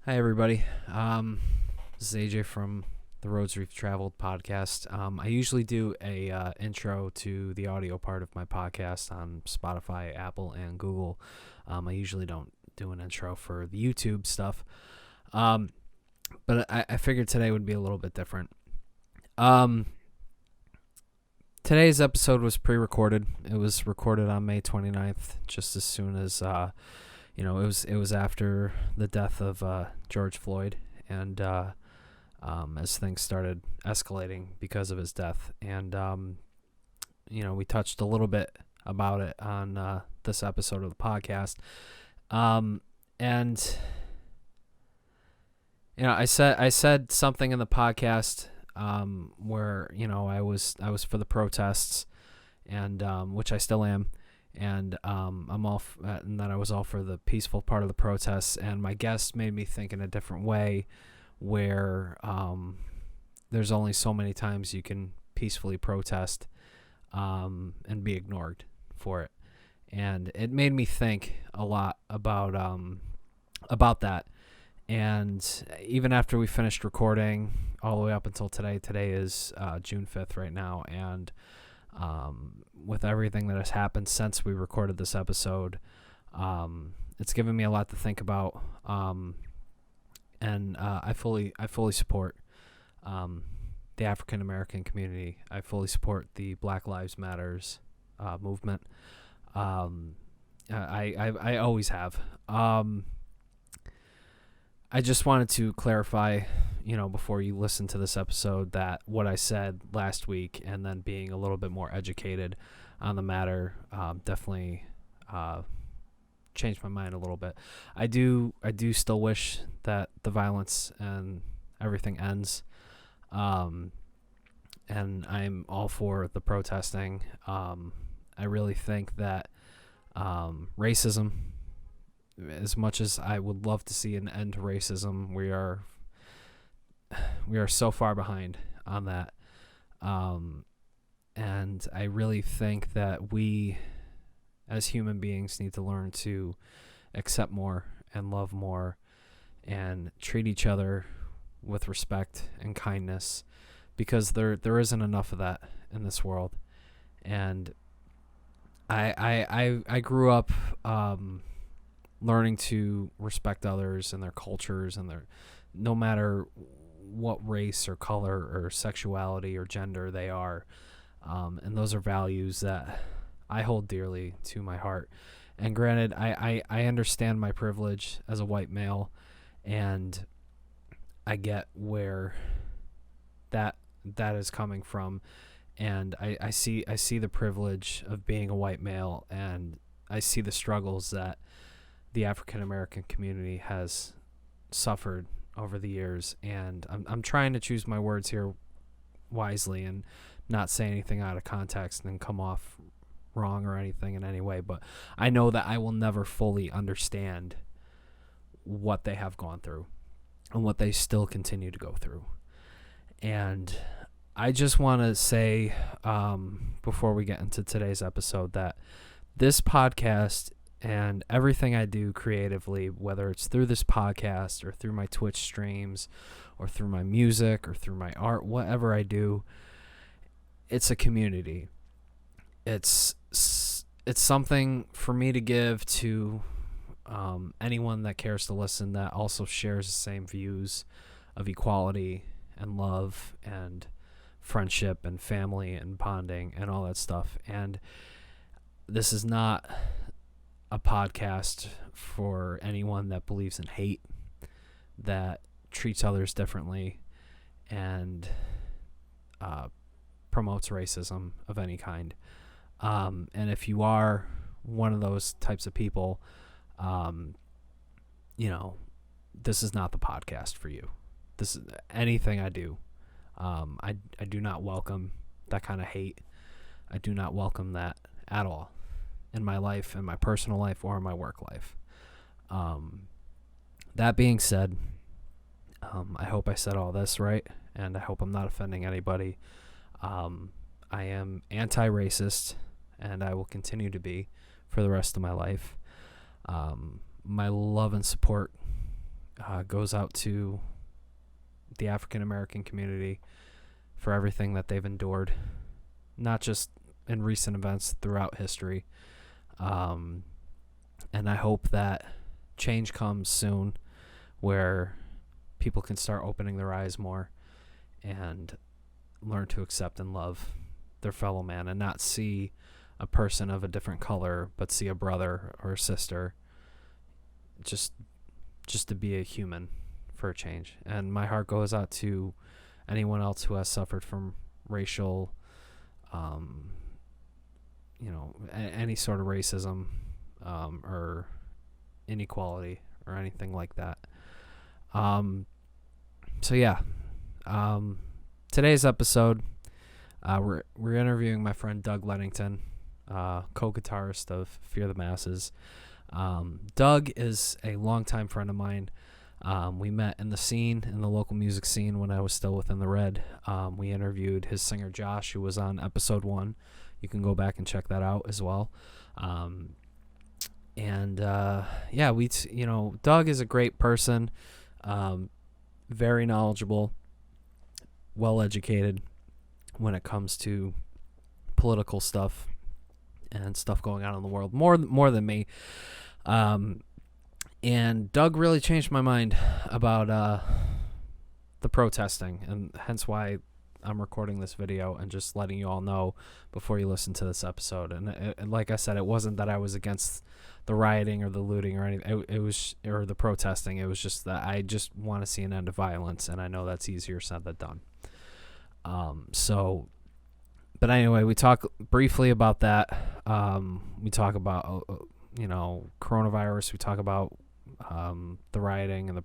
Hi, everybody. This is AJ from the Roads We've Traveled podcast. I usually do a intro to the audio part of my podcast on Spotify, Apple, and Google. I usually don't do an intro for the YouTube stuff, but I figured today would be a little bit different. Today's episode was pre-recorded. It was recorded on May 29th, just as soon as it was after the death of George Floyd, and as things started escalating because of his death. And we touched a little bit about it on this episode of the podcast. I said something in the podcast where I was for the protests, and which I still am. And I'm all and that I was all for the peaceful part of the protests, and my guest made me think in a different way, where there's only so many times you can peacefully protest and be ignored for it. And it made me think a lot about that. And even after we finished recording, all the way up until today is June 5th right now, and with everything that has happened since we recorded this episode, it's given me a lot to think about, and I fully support the African American community. I fully support the Black Lives Matters movement. I always have. I just wanted to clarify, before you listen to this episode, that what I said last week, and then being a little bit more educated on the matter, definitely changed my mind a little bit. I do still wish that the violence and everything ends, and I'm all for the protesting. I really think that racism, as much as I would love to see an end to racism, we are so far behind on that. And I really think that we, as human beings, need to learn to accept more and love more and treat each other with respect and kindness, because there isn't enough of that in this world. And I grew up learning to respect others and their cultures, and no matter what race or color or sexuality or gender they are, and those are values that I hold dearly to my heart. And granted, I understand my privilege as a white male, and I get where that is coming from, and I see the privilege of being a white male, and I see the struggles that the African American community has suffered over the years. And I'm trying to choose my words here wisely and not say anything out of context and come off wrong or anything in any way, but I know that I will never fully understand what they have gone through and what they still continue to go through. And I just want to say, before we get into today's episode, that this podcast and everything I do creatively, whether it's through this podcast or through my Twitch streams or through my music or through my art, whatever I do, it's a community. It's something for me to give to anyone that cares to listen, that also shares the same views of equality and love and friendship and family and bonding and all that stuff. And this is not a podcast for anyone that believes in hate, that treats others differently, and promotes racism of any kind. And if you are one of those types of people, this is not the podcast for you. This is anything I do. I do not welcome that kind of hate. I do not welcome that at all in my life, in my personal life, or in my work life. That being said, I hope I said all this right, and I hope I'm not offending anybody. I am anti-racist, and I will continue to be for the rest of my life. My love and support goes out to the African American community for everything that they've endured, not just in recent events, throughout history. And I hope that change comes soon where people can start opening their eyes more and learn to accept and love their fellow man, and not see a person of a different color, but see a brother or a sister, just to be a human for a change. And my heart goes out to anyone else who has suffered from racial, any sort of racism, or inequality or anything like that. Today's episode, we're interviewing my friend Doug Lenington, co-guitarist of Fear the Masses. Doug is a longtime friend of mine. We met in the local music scene when I was still within the Red. We interviewed his singer Josh, who was on episode 1. You can go back and check that out as well. Doug is a great person, very knowledgeable, well-educated when it comes to political stuff and stuff going on in the world, more than me. And Doug really changed my mind about the protesting, and hence why I'm recording this video and just letting you all know before you listen to this episode. And like I said, it wasn't that I was against the rioting or the looting or anything. It was, or the protesting. It was just that I just want to see an end of violence, and I know that's easier said than done. But anyway, we talk briefly about that. We talk about coronavirus. We talk about the rioting and the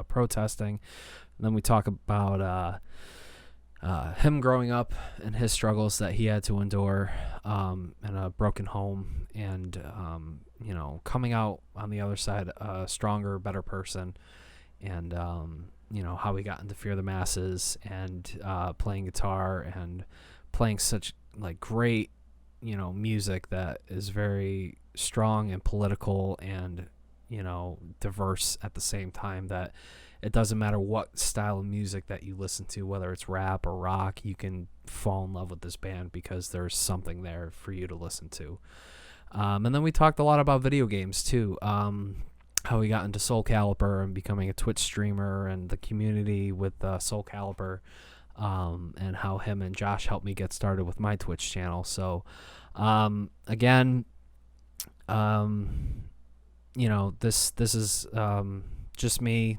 protesting. And then we talk about him growing up and his struggles that he had to endure in a broken home, and coming out on the other side a stronger, better person, and how he got into Fear the Masses, and playing guitar and playing such great music that is very strong and political and diverse at the same time, that it doesn't matter what style of music that you listen to, whether it's rap or rock, you can fall in love with this band because there's something there for you to listen to. And then we talked a lot about video games too, how he got into Soul Calibur and becoming a Twitch streamer, and the community with Soul Calibur, and how him and Josh helped me get started with my Twitch channel. So this is just me,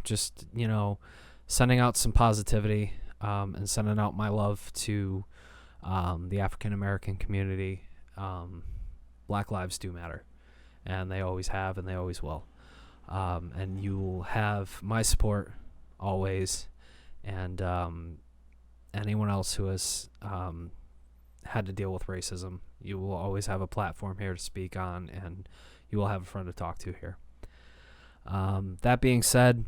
sending out some positivity, and sending out my love to the African American community. Black lives do matter, and they always have, and they always will. And you will have my support always, and anyone else who has had to deal with racism, you will always have a platform here to speak on, and you will have a friend to talk to here. That being said,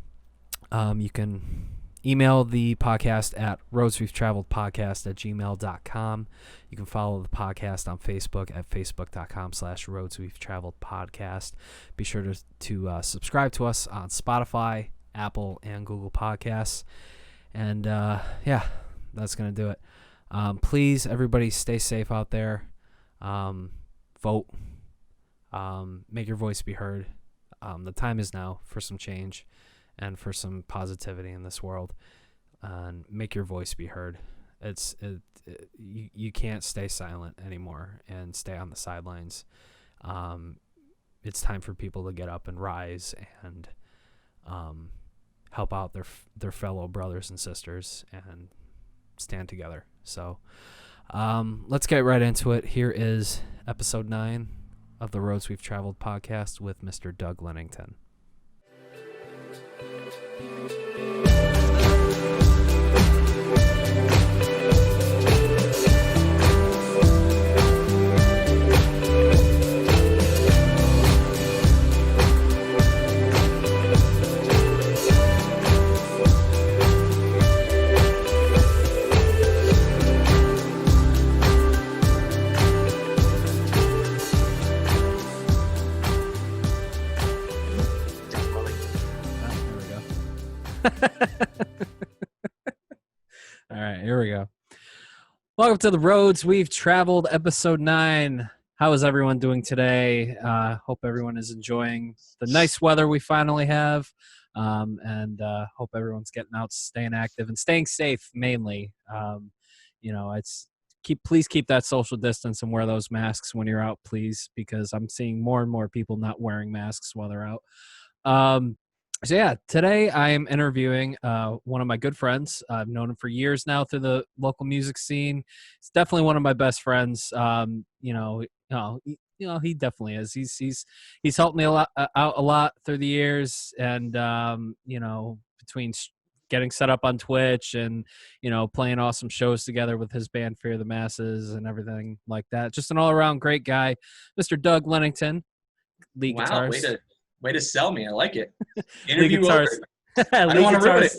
you can email the podcast at roadswe'vetraveledpodcast@gmail.com. You can follow the podcast on Facebook at facebook.com/roadswe'vetraveledpodcast. Be sure to subscribe to us on Spotify, Apple, and Google Podcasts. And that's going to do it. Please, everybody, stay safe out there. Vote. Make your voice be heard. The time is now for some change and for some positivity in this world. And make your voice be heard. You can't stay silent anymore and stay on the sidelines. It's time for people to get up and rise and help out their fellow brothers and sisters and stand together. So let's get right into it. Here is episode 9 of the Roads We've Traveled podcast with Mr. Doug Lenington. All right, here we go. Welcome to the Roads We've Traveled, episode 9. How is everyone doing today? Hope everyone is enjoying the nice weather we finally have, and hope everyone's getting out, staying active, and staying safe mainly. Please keep that social distance and wear those masks when you're out, please, because I'm seeing more and more people not wearing masks while they're out. Today I am interviewing one of my good friends. I've known him for years now through the local music scene. He's definitely one of my best friends. He definitely is. He's helped me out a lot through the years, and between getting set up on Twitch and playing awesome shows together with his band Fear the Masses and everything like that. Just an all-around great guy, Mr. Doug Lenington, lead guitarist. Way to sell me. I like it. Interview lead guitarist. I don't want to ruin it.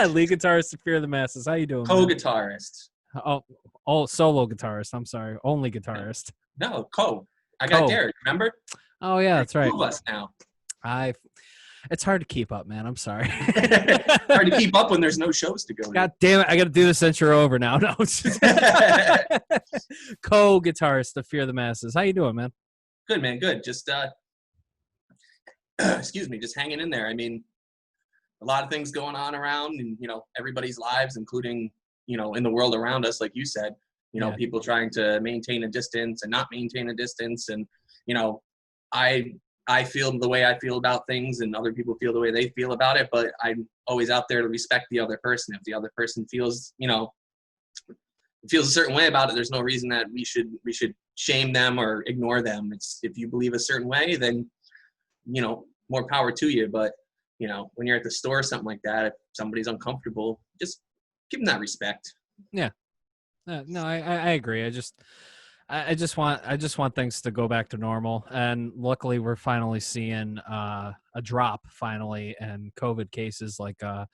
Lead guitarist to Fear the Masses. How you doing? Co-guitarist. Oh, solo guitarist. I'm sorry. Only guitarist. No, co. I got Derek, remember? Oh, yeah, that's right. Two of us now. It's hard to keep up, man. I'm sorry. Hard to keep up when there's no shows to go to. God damn it. I got to do this intro over now. No. Co-guitarist to Fear the Masses. How you doing, man? Good, man. Good. Just, excuse me, just hanging in there. I mean, a lot of things going on around and, everybody's lives, including, in the world around us, like you said, people trying to maintain a distance and not maintain a distance. And, I feel the way I feel about things and other people feel the way they feel about it, but I'm always out there to respect the other person. If the other person feels, feels a certain way about it, there's no reason that we should shame them or ignore them. It's, if you believe a certain way, then, more power to you. But, when you're at the store or something like that, if somebody's uncomfortable, just give them that respect. Yeah. No, I agree. I just want things to go back to normal. And luckily we're finally seeing a drop finally in COVID cases. Like I've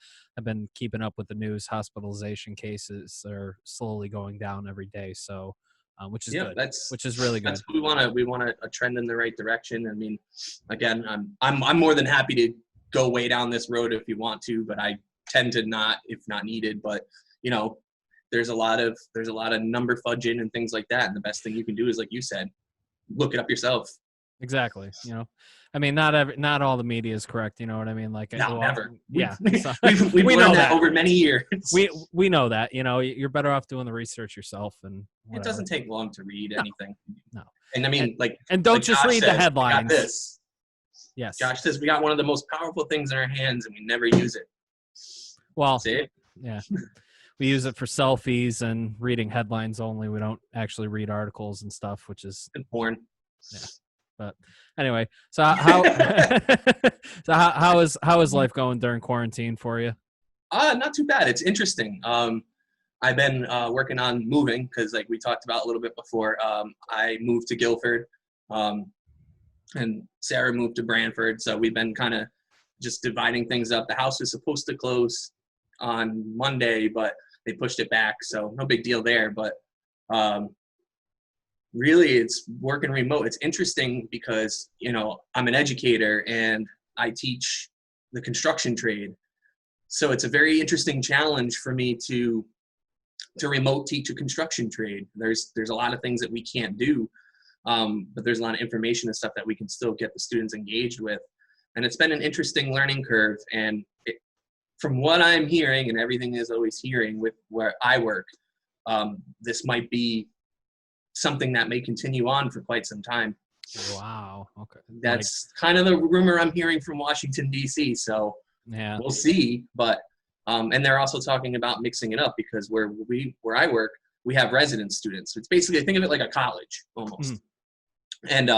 been keeping up with the news, hospitalization cases are slowly going down every day. So, which is good. Which is really good. That's what we want a trend in the right direction. I mean, again, I'm more than happy to go way down this road if you want to, but I tend to not if not needed. But there's a lot of number fudging and things like that, and the best thing you can do is, like you said, look it up yourself. Exactly. I mean, not all the media is correct. You know what I mean? Like, no, never. Yeah, we've learned that over many years. We know that. You're better off doing the research yourself, and whatever. It doesn't take long to read anything. No. And I mean, and don't just read the headlines. We got this. Yes. Josh says we got one of the most powerful things in our hands, and we never use it. Well, see? Yeah. We use it for selfies and reading headlines only. We don't actually read articles and stuff, which is and porn. Yeah. But anyway, so how is life going during quarantine for you? Not too bad. It's interesting. I've been working on moving because, like we talked about a little bit before, I moved to Guilford, and Sarah moved to Brantford. So we've been kind of just dividing things up. The house was supposed to close on Monday, but they pushed it back, so no big deal there. But really, it's working remote. It's interesting because I'm an educator and I teach the construction trade, so it's a very interesting challenge for me to remote teach a construction trade. There's a lot of things that we can't do, but there's a lot of information and stuff that we can still get the students engaged with, and it's been an interesting learning curve. And from what I'm hearing, and everything is always hearing with where I work, this might be something that may continue on for quite some time. Wow. Okay. That's kind of the rumor I'm hearing from Washington, D.C. So yeah, we'll see. But and they're also talking about mixing it up because where I work, we have resident students. It's basically, think of it like a college almost. And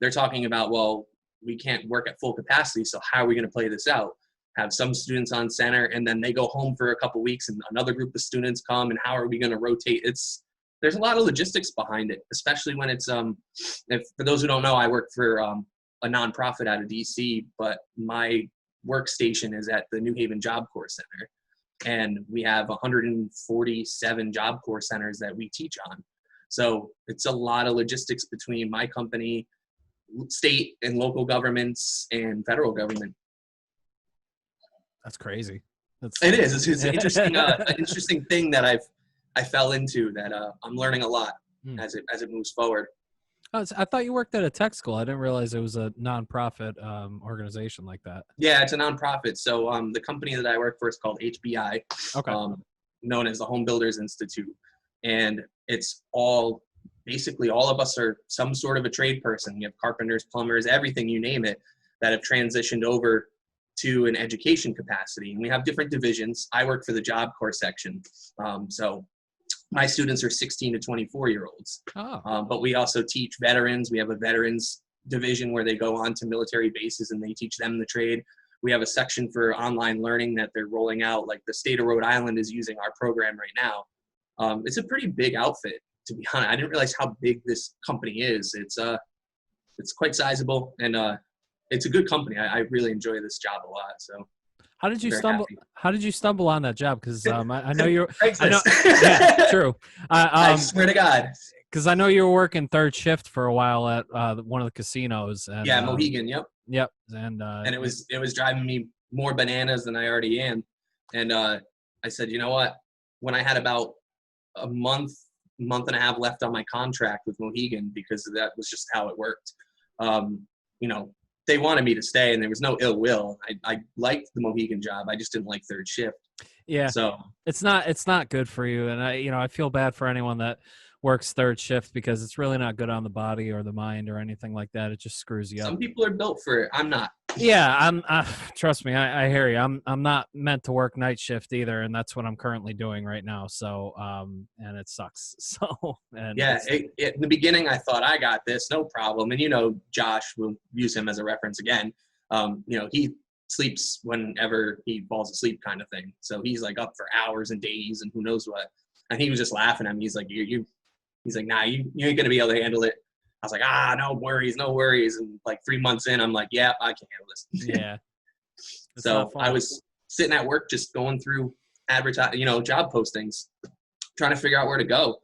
they're talking about, well, we can't work at full capacity, so how are we going to play this out? Have some students on center, and then they go home for a couple weeks, and another group of students come, and how are we going to rotate? There's a lot of logistics behind it, especially when it's if for those who don't know, I work for a nonprofit out of DC, but my workstation is at the New Haven Job Corps Center, and we have 147 Job Corps centers that we teach on. So it's a lot of logistics between my company, state and local governments, and federal government. That's crazy. It is. It's an interesting, an interesting thing that I fell into that I'm learning a lot as it moves forward. Oh, I thought you worked at a tech school. I didn't realize it was a nonprofit organization like that. Yeah, it's a nonprofit. So the company that I work for is called HBI, Okay. known as the Home Builders Institute. And it's all, basically all of us are some sort of a trade person. You have carpenters, plumbers, everything, you name it, that have transitioned over to an education capacity. And we have different divisions. I work for the Job Corps section. So my students are 16 to 24-year-olds. Oh. But we also teach veterans. We have a veterans division where they go on to military bases and they teach them the trade. We have a section for online learning that they're rolling out. Like the state of Rhode Island is using our program right now. It's a pretty big outfit, to be honest. I didn't realize how big this company is. It's quite sizable, and it's a good company. I really enjoy this job a lot. So how did you stumble? Happy. How did you stumble on that job? Because I know you're. Craigslist. Yeah, true. I swear to God. Because I know you were working third shift for a while at one of the casinos. And, yeah, Mohegan. Yep. Yep. And it was driving me more bananas than I already am. And I said, you know what? When I had about a month and a half left on my contract with Mohegan, because that was just how it worked. You know, they wanted me to stay, and there was no ill will. I liked the Mohegan job. I just didn't like third shift. Yeah. So it's not good for you. And I feel bad for anyone that works third shift, because it's really not good on the body or the mind or anything like that. It just screws you up. Some people are built for it. I'm not. Yeah, trust me, I hear you. I'm not meant to work night shift either, and that's what I'm currently doing right now. So, and it sucks. So, and yeah, in the beginning, I thought I got this, no problem. And you know, Josh, we'll use him as a reference again. You know, he sleeps whenever he falls asleep, kind of thing. So he's like up for hours and days, and who knows what. And he was just laughing at me. He's like, he's like, nah, you ain't gonna be able to handle it. I was like, no worries. And like 3 months in, I'm like, yeah, I can handle this. Yeah. So I was sitting at work, just going through job postings, trying to figure out where to go.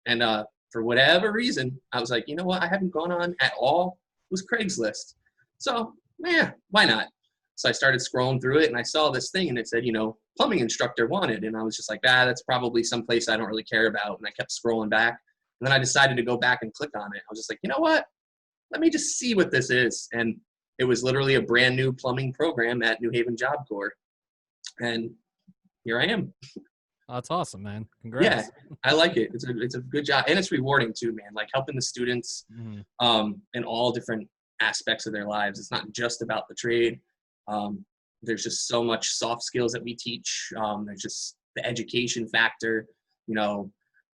And for whatever reason, I was like, you know what? I haven't gone on at all. It was Craigslist. So yeah, why not? So I started scrolling through it, and I saw this thing, and it said, plumbing instructor wanted. And I was just like, that's probably someplace I don't really care about. And I kept scrolling back. And then I decided to go back and click on it. I was just like, you know what? Let me just see what this is. And it was literally a brand new plumbing program at New Haven Job Corps. And here I am. Oh, that's awesome, man. Congrats. Yeah, I like it. It's a good job. And it's rewarding too, man. Like helping the students in all different aspects of their lives. It's not just about the trade. There's just so much soft skills that we teach. There's just the education factor,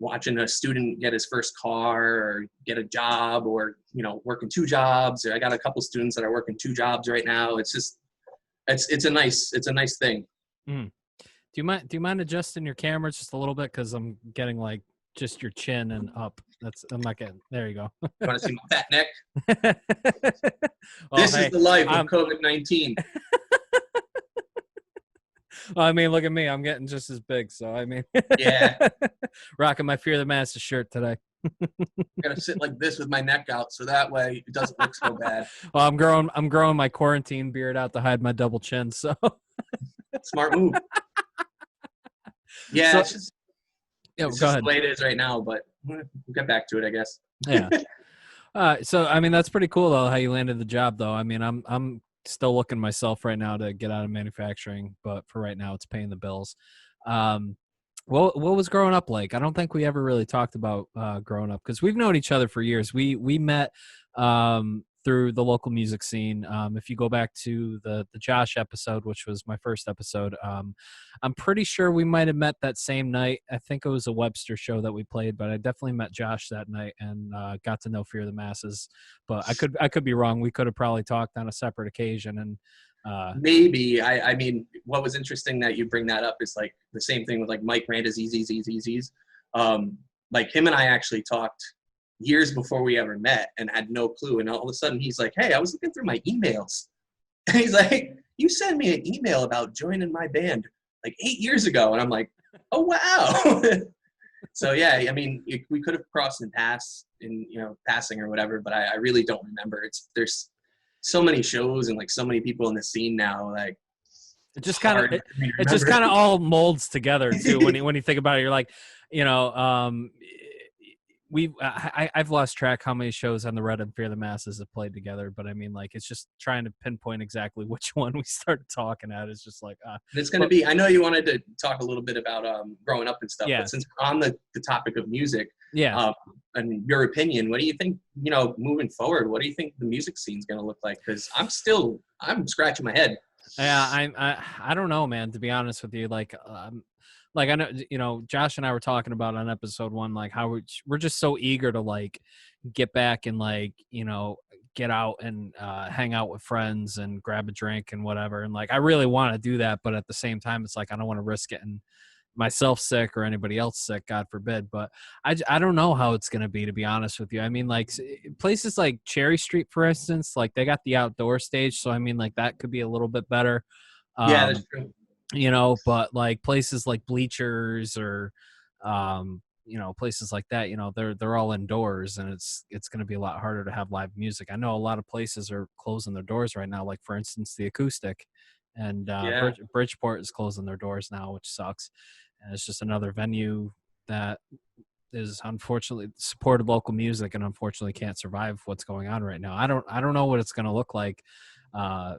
watching a student get his first car or get a job, or working 2 jobs. Or I got a couple students that are working 2 jobs right now. It's just it's a nice thing. Do you mind adjusting your camera just a little bit, because I'm getting like just your chin and up? I'm not getting. There you go. You want to see my fat neck? This is the life of COVID-19. Well, I mean, look at me. I'm getting just as big. So, I mean, yeah. Rocking my Fear the Master shirt today. I'm going to sit like this with my neck out, so that way it doesn't look so bad. Well, I'm growing my quarantine beard out to hide my double chin. So smart move. Yeah. So, it's just the way it is right now, but we'll get back to it, I guess. Yeah. So, I mean, that's pretty cool though, how you landed the job though. I mean, I'm still looking myself right now to get out of manufacturing, but for right now it's paying the bills. What was growing up like? I don't think we ever really talked about growing up, because we've known each other for years. We met through the local music scene. If you go back to the Josh episode, which was my first episode, I'm pretty sure we might have met that same night. I think it was a Webster show that we played, but I definitely met Josh that night and got to know Fear the Masses. But I could be wrong. We could have probably talked on a separate occasion. And maybe. I mean, what was interesting that you bring that up is like the same thing with like Mike Randa's Z's. Like him and I actually talked years before we ever met and had no clue. And all of a sudden he's like, hey, I was looking through my emails. And he's like, you sent me an email about joining my band like 8 years ago. And I'm like, oh, wow. So, yeah, I mean, we could have crossed in passing or whatever, but I really don't remember. There's so many shows and like so many people in the scene now. Like It It's just kind of hard for me to it just remember. kind of all molds together too when you think about it. You're like, you know, I've lost track how many shows on the Red and Fear the Masses have played together, but I mean, like, it's just trying to pinpoint exactly which one we started talking at. It's just like, And it's going to but be, I know you wanted to talk a little bit about growing up and stuff, yeah, but since we're on the topic of music, yeah. and your opinion, what do you think, you know, moving forward, what do you think the music scene's going to look like? Because I'm scratching my head. Yeah, I don't know, man. To be honest with you, like I know, you know, Josh and I were talking about on episode 1, like how we're just so eager to like get back and like, you know, get out and hang out with friends and grab a drink and whatever. And like I really want to do that, but at the same time, it's like I don't want to risk getting myself sick or anybody else sick, God forbid. But I don't know how it's going to be, to be honest with you. I mean, like places like Cherry Street, for instance, like they got the outdoor stage. So, I mean, like that could be a little bit better. Yeah, that's Um, true. you know, but like places like Bleachers or, you know, places like that, you know, they're all indoors and it's going to be a lot harder to have live music. I know a lot of places are closing their doors right now. Like for instance, the Acoustic and Yeah. Bridgeport is closing their doors now, which sucks. And it's just another venue that is unfortunately supported local music and unfortunately can't survive what's going on right now. I don't know what it's going to look like a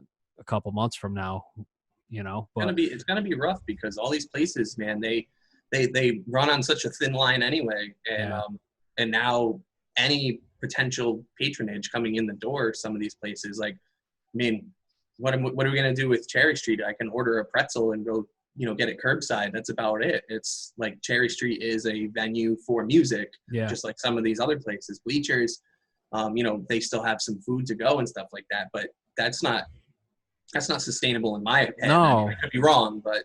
couple months from now, you know, but It's gonna be rough because all these places, man, they run on such a thin line anyway, yeah, and now any potential patronage coming in the door, some of these places, like, I mean, what are we gonna do with Cherry Street? I can order a pretzel and go, you know, get it curbside. That's about it. It's like Cherry Street is a venue for music, yeah. just like some of these other places. Bleachers, you know, they still have some food to go and stuff like that, but that's not sustainable in my head. I mean, I No, could be wrong, but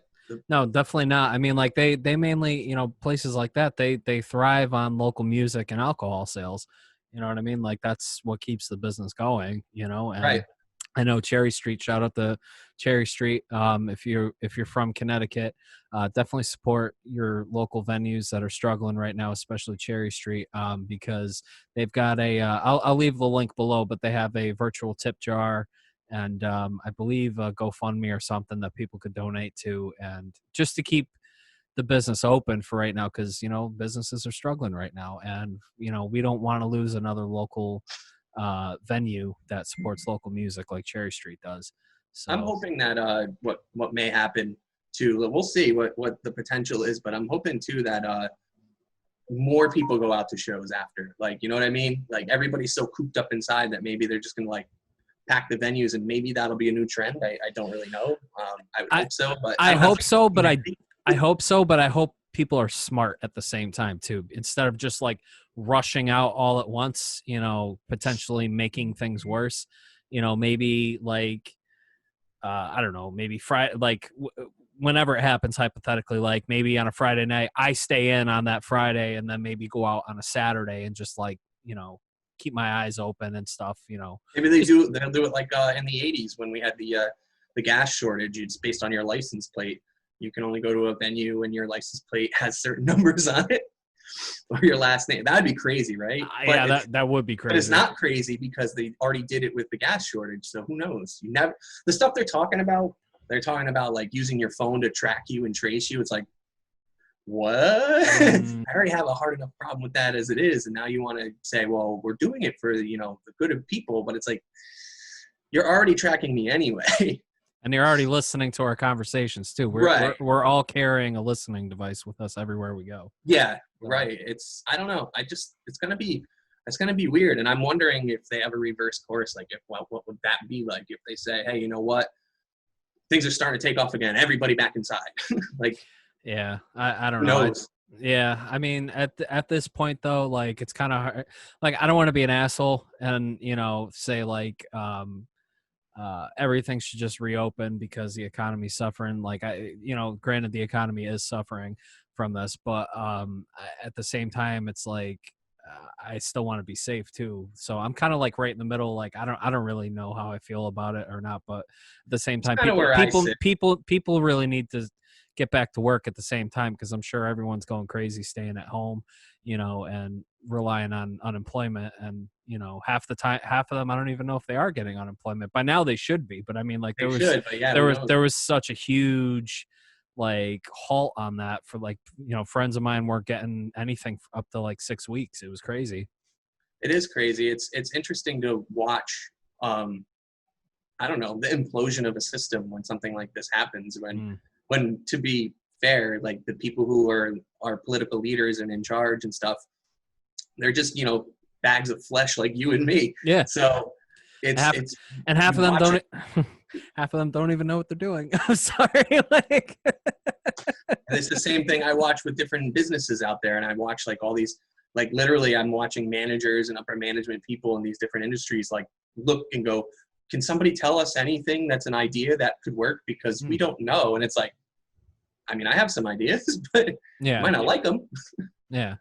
no, definitely not. I mean, like they mainly, you know, places like that, they thrive on local music and alcohol sales. You know what I mean? Like that's what keeps the business going, you know. right. And I know Cherry Street, shout out to Cherry Street. If you're from Connecticut, definitely support your local venues that are struggling right now, especially Cherry Street, because they've got I'll leave the link below, but they have a virtual tip jar and I believe a GoFundMe or something that people could donate to, and just to keep the business open for right now, because you know businesses are struggling right now, and you know we don't want to lose another local venue that supports local music like Cherry Street does. I'm So hoping that what may happen too. We'll see what the potential is, but I'm hoping too that more people go out to shows after. Like, you know what I mean? Like everybody's so cooped up inside that maybe they're just gonna like pack the venues, and maybe that'll be a new trend. I don't really know. I would I hope so, but I I don't have hope so, but I to. I hope so, but I hope people are smart at the same time too. Instead of just like rushing out all at once, you know, potentially making things worse. You know, maybe like I don't know, maybe Friday, like whenever it happens, hypothetically, like maybe on a Friday night, I stay in on that Friday and then maybe go out on a Saturday and just like, you know, keep my eyes open and stuff, you know, Maybe just, they'll do it like in the '80s when we had the gas shortage. It's based on your license plate. You can only go to a venue when your license plate has certain numbers on it or your last name. That'd be crazy, right? yeah, that would be But it's crazy. not crazy because they already did it with the gas shortage. So who knows? You never the stuff they're talking about. They're talking about like using your phone to track you and trace you. It's like, what? I Mm, already have a hard enough problem with that as it is, and now you want to say, well, we're doing it for, you know, the good of people, but it's like you're already tracking me anyway. and you're already listening to our conversations too. We're, Right. we're, we're all carrying a listening device with us everywhere we go. Yeah, So, right. I don't know. It's gonna be weird, and I'm wondering if they ever reverse course. Like, if what would that be like if they say, hey, you know what, things are starting to take off again. Everybody back inside. Like, yeah, I don't who know. knows? Yeah, I mean, at this point though, like it's kind of hard. Like I don't want to be an asshole and you know say like everything should just reopen because the economy's suffering. Like you know, granted the economy is suffering from this, but at the same time, it's like I still want to be safe too. So I'm kind of like right in the middle. Like I don't really know how I feel about it or not, but at the same It's time, kind of people where I people sit. people people really need to get back to work at the same time because I'm sure everyone's going crazy staying at home, you know, and relying on unemployment and half of them, I don't even know if they are getting unemployment. By now they should be, but I mean, like, They should, but yeah, who knows? there was such a huge like halt on that for like, friends of mine weren't getting anything up to like 6 weeks. It was crazy. It is crazy. It's interesting to watch. I don't know, the implosion of a system when something like this happens. When to be fair, like the people who are political leaders and in charge and stuff, they're just bags of flesh like you and me. Yeah. So it's and half of them don't. Half of them don't even know what they're doing. I'm sorry. Like, and it's the same thing I watch with different businesses out there, and I watch like all these, like literally, I'm watching managers and upper management people in these different industries like look and go, can somebody tell us anything that's an idea that could work? Because we don't know. And it's like, I mean, I have some ideas, but yeah, might not like them. Yeah.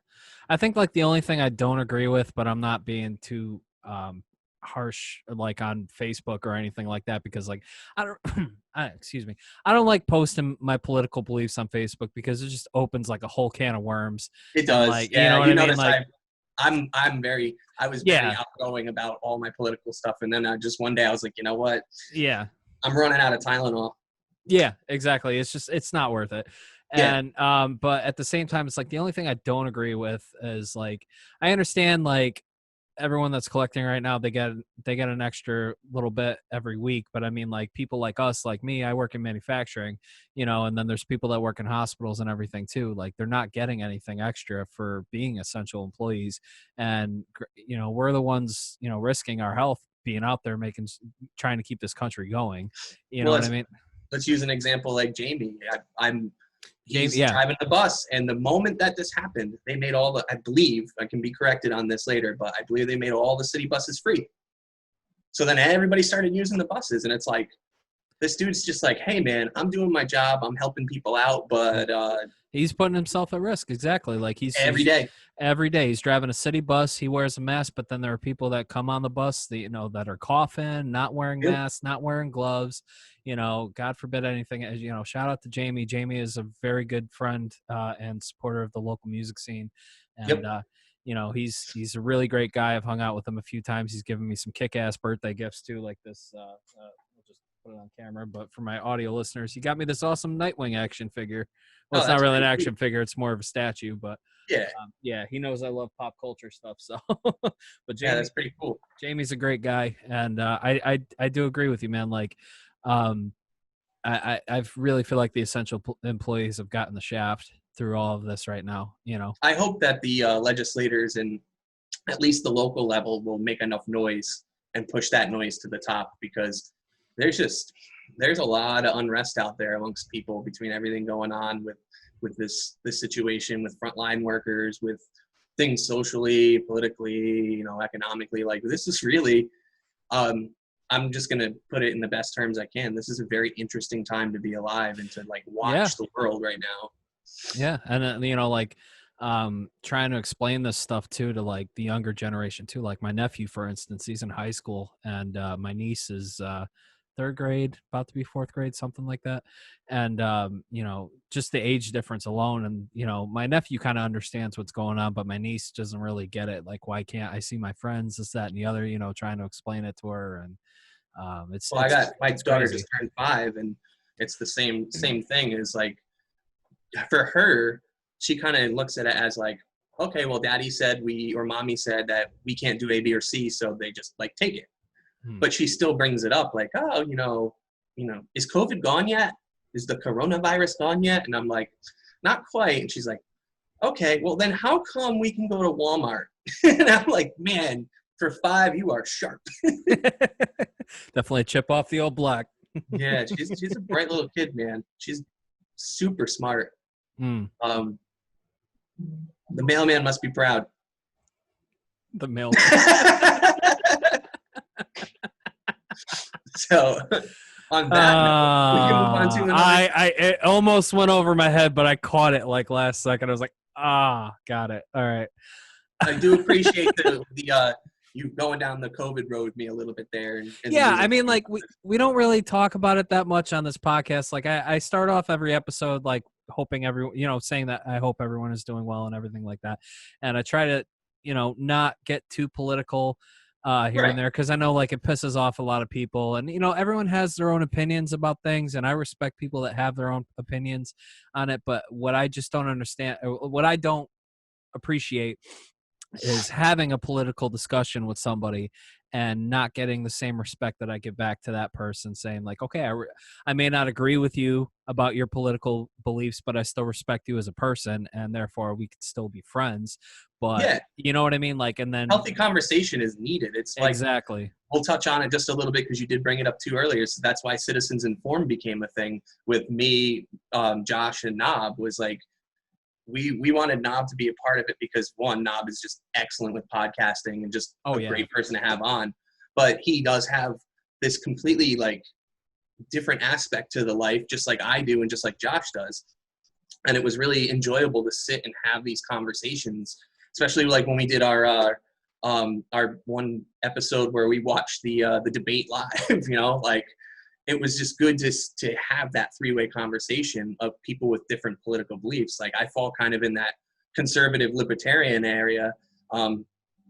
I think like the only thing I don't agree with, but I'm not being too harsh like on Facebook or anything like that, because like I don't excuse me, I don't like posting my political beliefs on Facebook because it just opens like a whole can of worms. It does. Like, yeah, you know what I mean? Like, I was very outgoing about all my political stuff, and then just one day I was like, you know what? Yeah, I'm running out of Tylenol. Yeah, exactly. It's not worth it. And but at the same time, it's like the only thing I don't agree with is like, I understand like everyone that's collecting right now, they get an extra little bit every week, but I mean, like, people like us, like me, I work in manufacturing, and then there's people that work in hospitals and everything too. Like, they're not getting anything extra for being essential employees, and we're the ones risking our health being out there trying to keep this country going. You know what I mean? Let's use an example like Jamie. He's Jamie, driving the bus, and the moment that this happened, they made I believe, I can be corrected on this later, but I believe they made all the city buses free. So then everybody started using the buses, and it's like, this dude's just like, hey man, I'm doing my job, I'm helping people out, but he's putting himself at risk. Exactly. Like every day he's driving a city bus, he wears a mask, but then there are people that come on the bus that, that are coughing, not wearing masks, not wearing gloves, God forbid anything. Shout out to Jamie. Jamie is a very good friend and supporter of the local music scene. And he's a really great guy. I've hung out with him a few times. He's given me some kick-ass birthday gifts too, like this. We'll just put it on camera, but for my audio listeners, he got me this awesome Nightwing action figure. Well, it's not really an action figure; it's more of a statue. But he knows I love pop culture stuff. So, but Jamie, that's pretty cool. Jamie's a great guy, and I do agree with you, man. Like, I really feel like the essential employees have gotten the shaft through all of this right now. I hope that the legislators and at least the local level will make enough noise and push that noise to the top, because there's a lot of unrest out there amongst people between everything going on with this situation, with frontline workers, with things socially, politically, economically. Like, this is really, I'm just going to put it in the best terms I can. This is a very interesting time to be alive and to like watch the world right now. Yeah. And like, trying to explain this stuff too to like the younger generation too. Like my nephew, for instance, he's in high school, and my niece is third grade, about to be fourth grade, something like that. And just the age difference alone, and my nephew kind of understands what's going on, but my niece doesn't really get it. Like, why can't I see my friends, this, that, and the other, trying to explain it to her. And I got my daughter just turned 5, and it's the same thing. Is like, for her, she kind of looks at it as like, okay, well, daddy said or mommy said that we can't do A, B, or C, so they just like take it. But she still brings it up like, oh, is COVID gone yet? Is the coronavirus gone yet? And I'm like, not quite. And she's like, okay, well then how come we can go to Walmart? And I'm like, man, for 5, you are sharp. Definitely chip off the old block. Yeah, she's a bright little kid, man. She's super smart. The mailman must be proud. The mailman. So, on that note, we can move on to another. It almost went over my head, but I caught it like last second. I was like, got it. All right. I do appreciate the you going down the COVID road with me a little bit there. Yeah, I mean, like, we don't really talk about it that much on this podcast. Like, I start off every episode like hoping everyone, saying that I hope everyone is doing well and everything like that. And I try to, not get too political. here Right. and there, because I know like it pisses off a lot of people, and everyone has their own opinions about things, and I respect people that have their own opinions on it. But what I just don't understand, or what I don't appreciate, is having a political discussion with somebody and not getting the same respect that I give back to that person, saying like, okay, I may not agree with you about your political beliefs, but I still respect you as a person, and therefore we could still be friends. But Yeah. you know what I mean? Like, and then Healthy conversation is needed. It's like, exactly. we'll touch on it just a little bit because you did bring it up too earlier. So that's why Citizens Informed became a thing with me, Josh, and Knob. Was like, we wanted Knob to be a part of it because, one, Knob is just excellent with podcasting and just Oh a yeah. great person to have on. But he does have this completely like different aspect to the life, just like I do and just like Josh does. And it was really enjoyable to sit and have these conversations, especially like when we did our one episode where we watched the debate live. Like, it was just good to have that three-way conversation of people with different political beliefs. Like, I fall kind of in that conservative libertarian area. I'm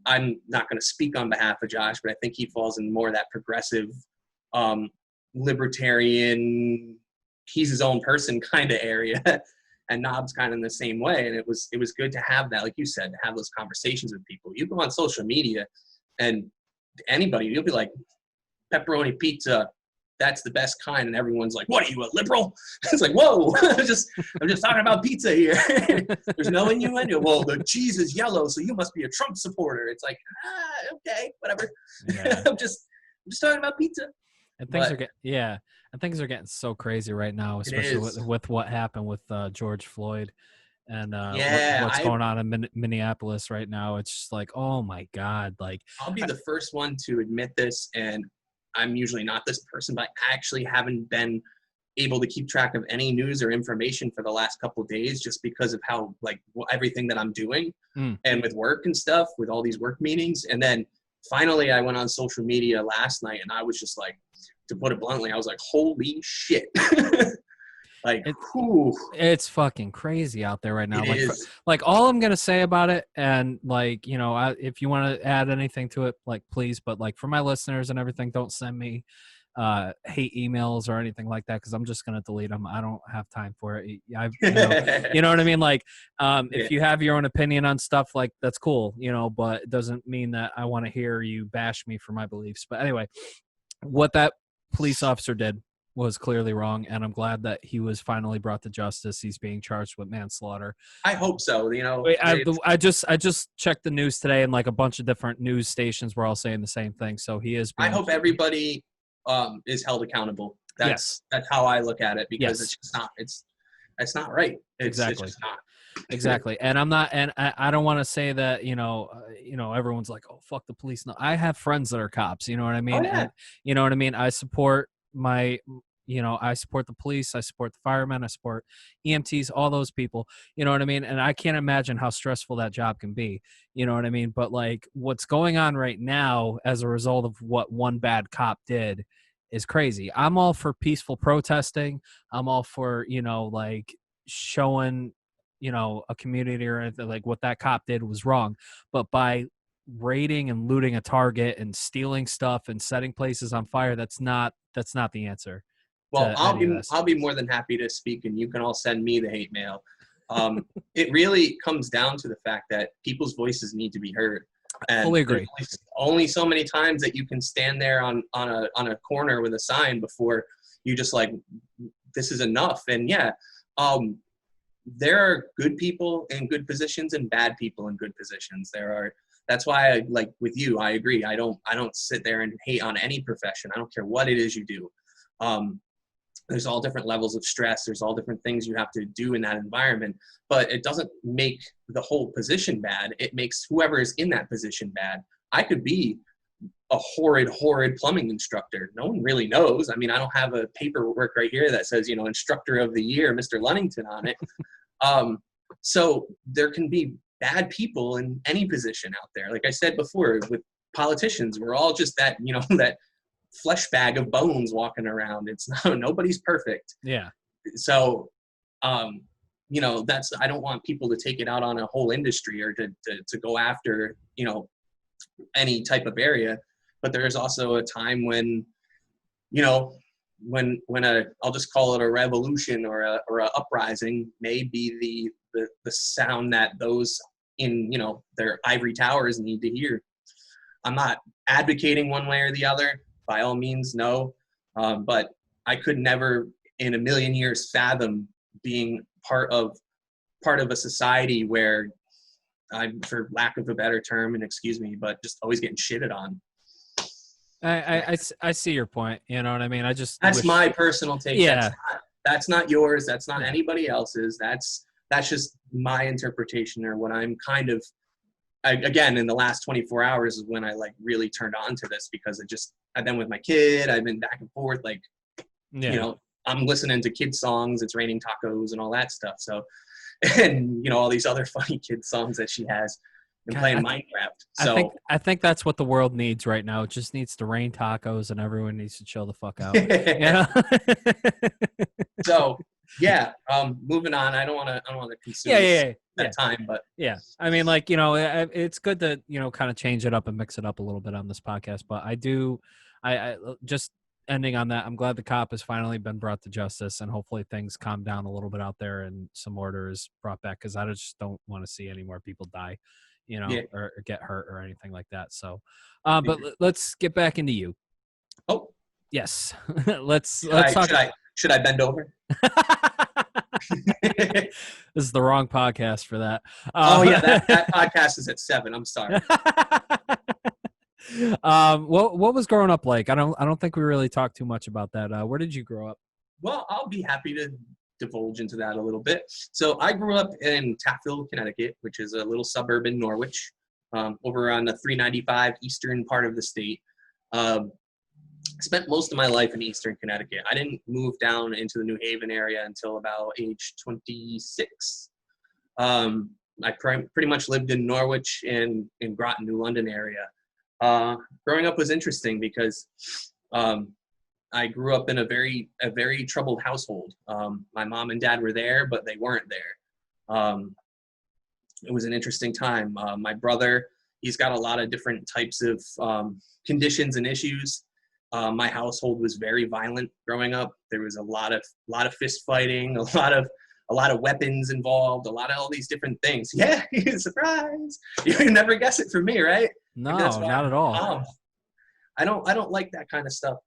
not going to speak on behalf of Josh, but I think he falls in more of that progressive libertarian, he's his own person kind of area. And Knob's kind of in the same way. And it was good to have that, like you said, to have those conversations with people. You go on social media and anybody, you'll be like, pepperoni pizza, that's the best kind. And everyone's like, what are you, a liberal? It's like, whoa, I'm just talking about pizza here. There's no innuendo. Well, the cheese is yellow, so you must be a Trump supporter. It's like, okay, whatever. Yeah. I'm just talking about pizza. And things are getting so crazy right now, especially with what happened with George Floyd and what's going on in Minneapolis right now. It's just like, oh my God, like I'll be the first one to admit this, and I'm usually not this person, but I actually haven't been able to keep track of any news or information for the last couple of days, just because of how, like, everything that I'm doing and with work and stuff, with all these work meetings. And then finally I went on social media last night, and I was just like, to put it bluntly, I was like, holy shit. Like, it's fucking crazy out there right now. It is. Like all I'm gonna say about it, and like, if you want to add anything to it, like please, but like for my listeners and everything, don't send me hate emails or anything like that, because I'm just gonna delete them. I don't have time for it. You know what I mean? Like, if you have your own opinion on stuff, like that's cool, but it doesn't mean that I want to hear you bash me for my beliefs. But anyway, what that police officer did was clearly wrong, and I'm glad that he was finally brought to justice. He's being charged with manslaughter. I hope so. I just checked the news today, and like a bunch of different news stations were all saying the same thing. So he is. I hope everybody is held accountable. That's how I look at it, because it's just not. It's not right. It's just not. Exactly. And I'm not, and I don't want to say that, everyone's like, oh, fuck the police. No, I have friends that are cops, you know what I mean? Oh, yeah. And you know what I mean? I support I support the police, I support the firemen, I support EMTs, all those people, you know what I mean? And I can't imagine how stressful that job can be, you know what I mean? But like what's going on right now as a result of what one bad cop did is crazy. I'm all for peaceful protesting. I'm all for, like showing, a community or anything, like what that cop did was wrong. But by raiding and looting a Target and stealing stuff and setting places on fire, that's not the answer. Well, I'll be more than happy to speak, and you can all send me the hate mail. It really comes down to the fact that people's voices need to be heard. And fully agree. Only so many times that you can stand there on a corner with a sign before you just like, this is enough. And there are good people in good positions and bad people in good positions. That's why I, like with you, I agree. I don't sit there and hate on any profession. I don't care what it is you do. There's all different levels of stress. There's all different things you have to do in that environment, but it doesn't make the whole position bad. It makes whoever is in that position bad. I could be a horrid plumbing instructor. No one really knows. I mean, I don't have a paperwork right here that says, instructor of the year, Mr. Lenington on it. So there can be bad people in any position out there. Like I said before, with politicians, we're all just that, that flesh bag of bones walking around. It's nobody's perfect. Yeah. So, I don't want people to take it out on a whole industry or to go after, any type of area. But there's also a time when, you know, when I'll just call it a revolution or a uprising may be the sound that those in, you know, their ivory towers need to hear. I'm not advocating one way or the other, by all means, no. But I could never in a million years fathom being part of a society where I'm, for lack of a better term, and excuse me, but just always getting shitted on. I see your point. You know what I mean? I just That's wish, my personal take. yeah. That's not yours. That's not Yeah. anybody else's. That's just my interpretation, or what I'm kind of, again, in the last 24 hours is when I like really turned on to this, because I've been with my kid. I've been back and forth. Like, Yeah. you know, I'm listening to kid songs. It's raining tacos and all that stuff. So, and, you know, all these other funny kid songs that she has, and God, playing Minecraft. So I think that's what the world needs right now. It just needs to rain tacos, and everyone needs to chill the fuck out. You know? So yeah, moving on. I don't want to consume that time, but yeah. I mean, like, you know, it's good to, you know, kind of change it up and mix it up a little bit on this podcast. But I just ending on that, I'm glad the cop has finally been brought to justice, and hopefully things calm down a little bit out there and some order is brought back, because I just don't want to see any more people die, you know, or get hurt or anything like that. So, but let's get back into you. Oh, yes. let's talk. Should I bend over? This is the wrong podcast for that. Oh yeah, that podcast is at 7. I'm sorry. What was growing up like? I don't think we really talked too much about that. Where did you grow up? Well, I'll be happy to divulge into that a little bit. So I grew up in Taftville, Connecticut, which is a little suburb in Norwich, over on the 395 eastern part of the state. Spent most of my life in eastern Connecticut. I didn't move down into the New Haven area until about age 26. I pretty much lived in Norwich and in Groton, New London area. Growing up was interesting because I grew up in a very troubled household. My mom and dad were there, but they weren't there. It was an interesting time. My brother, he's got a lot of different types of conditions and issues. My household was very violent growing up. There was a lot of fist fighting, a lot of weapons involved, a lot of all these different things. Yeah, surprise! You can never guess it from me, right? No, not at all. I don't like that kind of stuff.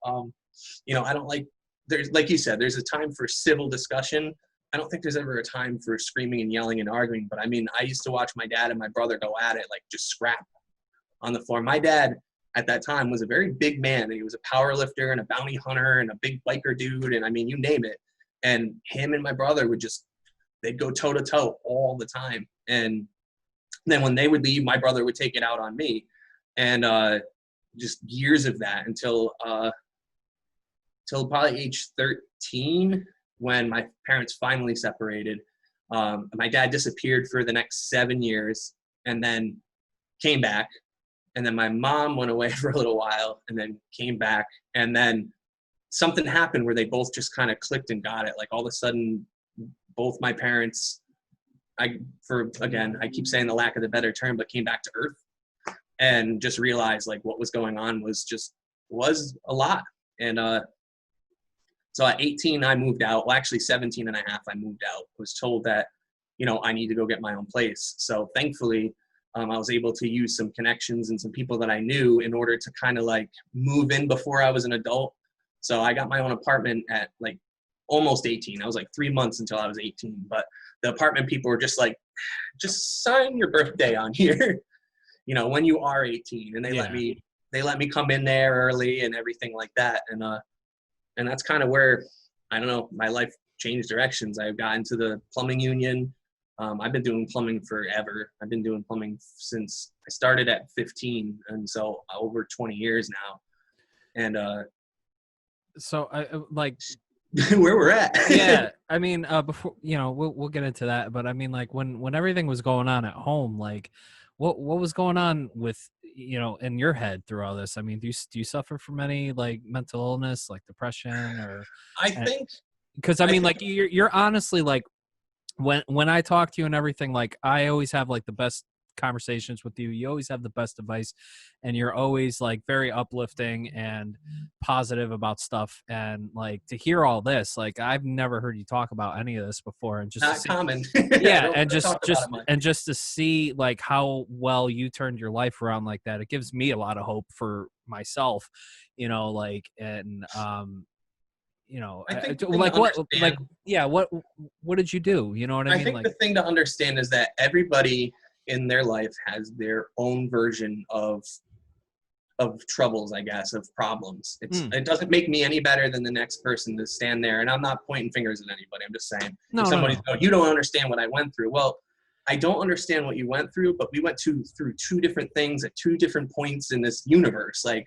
You know, I don't like. There's, like you said, there's a time for civil discussion. I don't think there's ever a time for screaming and yelling and arguing. But I mean, I used to watch my dad and my brother go at it, like just scrap on the floor. My dad at that time was a very big man, and he was a power lifter and a bounty hunter and a big biker dude, and I mean, you name it. And him and my brother they'd go toe to toe all the time. And then when they would leave, my brother would take it out on me. And just years of that until probably age 13, when my parents finally separated. My dad disappeared for the next 7 years and then came back. And then my mom went away for a little while and then came back. And then something happened where they both just kind of clicked and got it. Like all of a sudden, both my parents, I keep saying the lack of the better term, but came back to earth and just realized like what was going on was a lot. And so at 18, I moved out. Well, actually 17 and a half, I moved out. I was told that, you know, I need to go get my own place. So thankfully, I was able to use some connections and some people that I knew in order to kind of like move in before I was an adult. So I got my own apartment at like almost 18. I was like 3 months until I was 18. But the apartment people were just like, just sign your birthday on here, you know, when you are 18. And they let me come in there early and everything like that. And that's kind of where, I don't know, my life changed directions. I got into the plumbing union. I've been doing plumbing forever. I've been doing plumbing since I started at 15, and so over 20 years now. And so I like where we're at. Yeah, I mean, before, you know, we'll get into that, but I mean, like when everything was going on at home, like what was going on with, you know, in your head through all this? I mean, do you suffer from any like mental illness, like depression, or? I think, because I mean, like you're honestly like when I talk to you and everything, like I always have like the best conversations with you. You always have the best advice, and you're always like very uplifting and positive about stuff. And like to hear all this, like I've never heard you talk about any of this before, and just to Not see, common. yeah, I and don't just talk about it much. and just to see like how well you turned your life around like that, it gives me a lot of hope for myself, like, and I think the thing like to what, like, understand, yeah, what did you do? You know what I I mean? think Like, the thing to understand is that everybody in their life has their own version of troubles, I guess, of problems. It doesn't make me any better than the next person to stand there. And I'm not pointing fingers at anybody. I'm just saying, no, if no, somebody's no. going, you don't understand what I went through. Well, I don't understand what you went through, but we went through two different things at two different points in this universe. Like,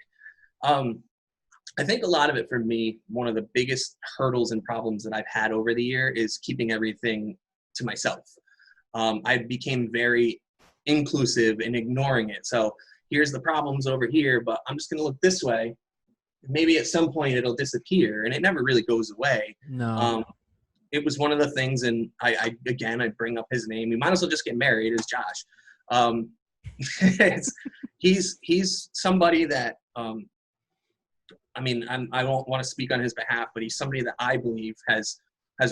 I think a lot of it for me, one of the biggest hurdles and problems that I've had over the year is keeping everything to myself. I became very inclusive and ignoring it. So here's the problems over here, but I'm just going to look this way. Maybe at some point it'll disappear, and it never really goes away. No. It was one of the things, and I bring up his name. We might as well just get married. It's Josh. He's somebody that, I won't want to speak on his behalf, but he's somebody that I believe has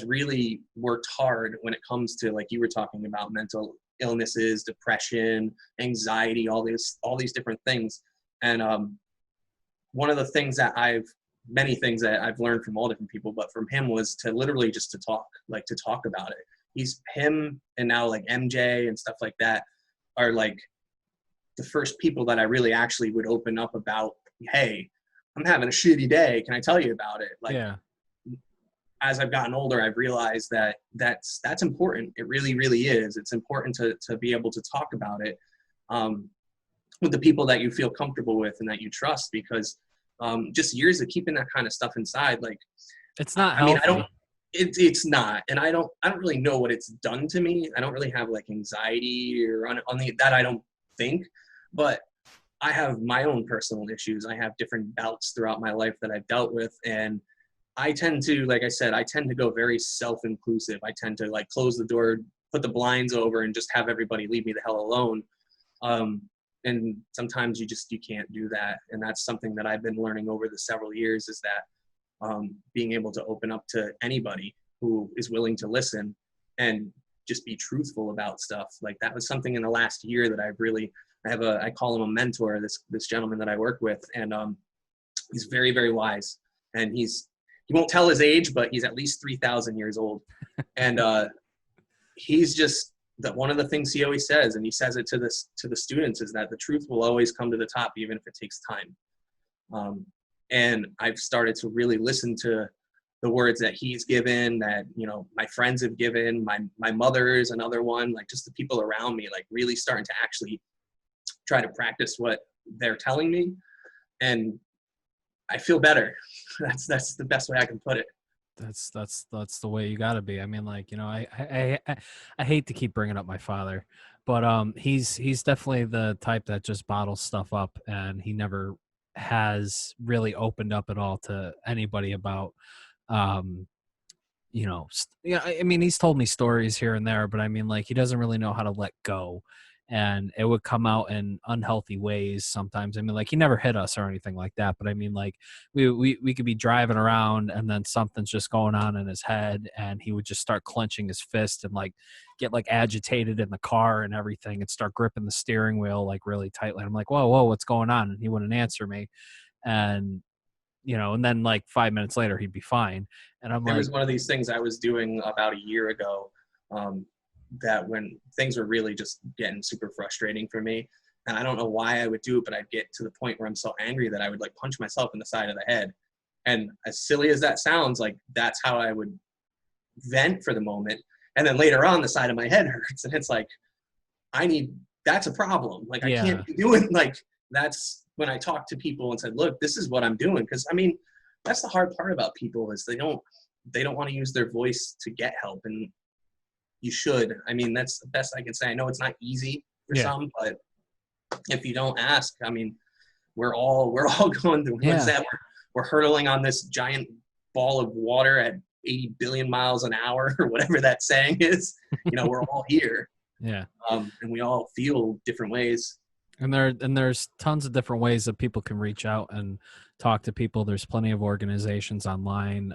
really worked hard when it comes to, like you were talking about, mental illnesses, depression, anxiety, all these different things. And one of the things that many things that I've learned from all different people, but from him, was to literally just to talk about it. Him and now like MJ and stuff like that are like the first people that I really actually would open up about, hey, I'm having a shitty day. Can I tell you about it? Like, Yeah. As I've gotten older, I've realized that that's important. It really, really is. It's important to be able to talk about it with the people that you feel comfortable with and that you trust, because just years of keeping that kind of stuff inside, like, It's not I mean, healthy. it's not, and I don't really know what it's done to me. I don't really have like anxiety or that, I don't think, but I have my own personal issues. I have different bouts throughout my life that I've dealt with, and I tend to, like I said, go very self-inclusive. I tend to like close the door, put the blinds over, and just have everybody leave me the hell alone. And sometimes you can't do that. And that's something that I've been learning over the several years, is that being able to open up to anybody who is willing to listen and just be truthful about stuff. Like, that was something in the last year that I call him a mentor, this gentleman that I work with. And he's very, very wise. And he won't tell his age, but he's at least 3,000 years old. And he's just, that one of the things he always says, and he says it to the students, is that the truth will always come to the top, even if it takes time. And I've started to really listen to the words that he's given, that, my friends have given, my mother is another one, like just the people around me, like really starting to actually try to practice what they're telling me. And I feel better. That's the best way I can put it. That's the way you got to be. I mean, like, I hate to keep bringing up my father, but he's definitely the type that just bottles stuff up, and he never has really opened up at all to anybody about I mean, he's told me stories here and there, but I mean, like, he doesn't really know how to let go, and it would come out in unhealthy ways sometimes. I mean, like, he never hit us or anything like that, but I mean, like, we could be driving around, and then something's just going on in his head, and he would just start clenching his fist and like get like agitated in the car and everything, and start gripping the steering wheel like really tightly. I'm like, whoa, what's going on? And he wouldn't answer me, and and then like 5 minutes later he'd be fine. And I'm There like, was one of these things I was doing about a year ago, that when things were really just getting super frustrating for me, and I don't know why I would do it, but I'd get to the point where I'm so angry that I would like punch myself in the side of the head. And as silly as that sounds, like, that's how I would vent for the moment. And then later on, the side of my head hurts, and it's like, that's a problem. Like, I can't be doing, like, that's when I talked to people and said, look, this is what I'm doing. Cause I mean, that's the hard part about people, is they don't want to use their voice to get help. And you should. I mean, that's the best I can say. I know it's not easy for some, but if you don't ask, I mean, we're all going through that. We're hurtling on this giant ball of water at 80 billion miles an hour, or whatever that saying is. We're all here. Yeah. And we all feel different ways. And there's tons of different ways that people can reach out and talk to people. There's plenty of organizations online,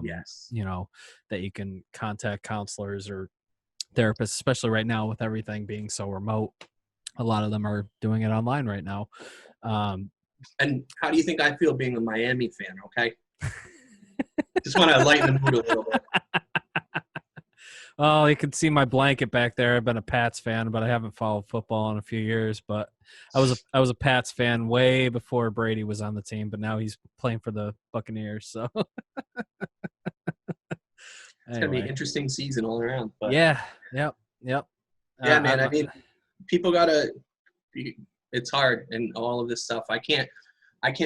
Yes. you know, that you can contact counselors or therapists, especially right now with everything being so remote. A lot of them are doing it online right now. Um, And how do you think I feel being a Miami fan? Okay. Just want to lighten the mood a little bit. Oh, you can see my blanket back there. I've been a Pats fan, but I haven't followed football in a few years. But I was a Pats fan way before Brady was on the team, but now he's playing for the Buccaneers. So It's gonna be an anyway, interesting season all around. But yeah, yep. yeah, man. I'm I mean, people gotta. It's hard and all of this stuff. I can't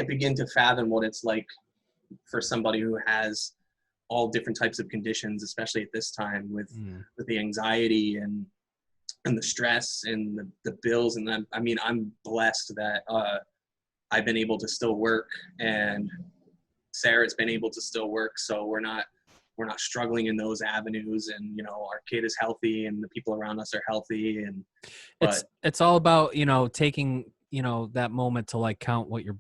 begin to fathom what it's like for somebody who has all different types of conditions, especially at this time with the anxiety and the stress and the bills. And I mean, I'm blessed that I've been able to still work, and Sarah's been able to still work. So we're not struggling in those avenues, and our kid is healthy and the people around us are healthy. And it's all about taking that moment to like count what you're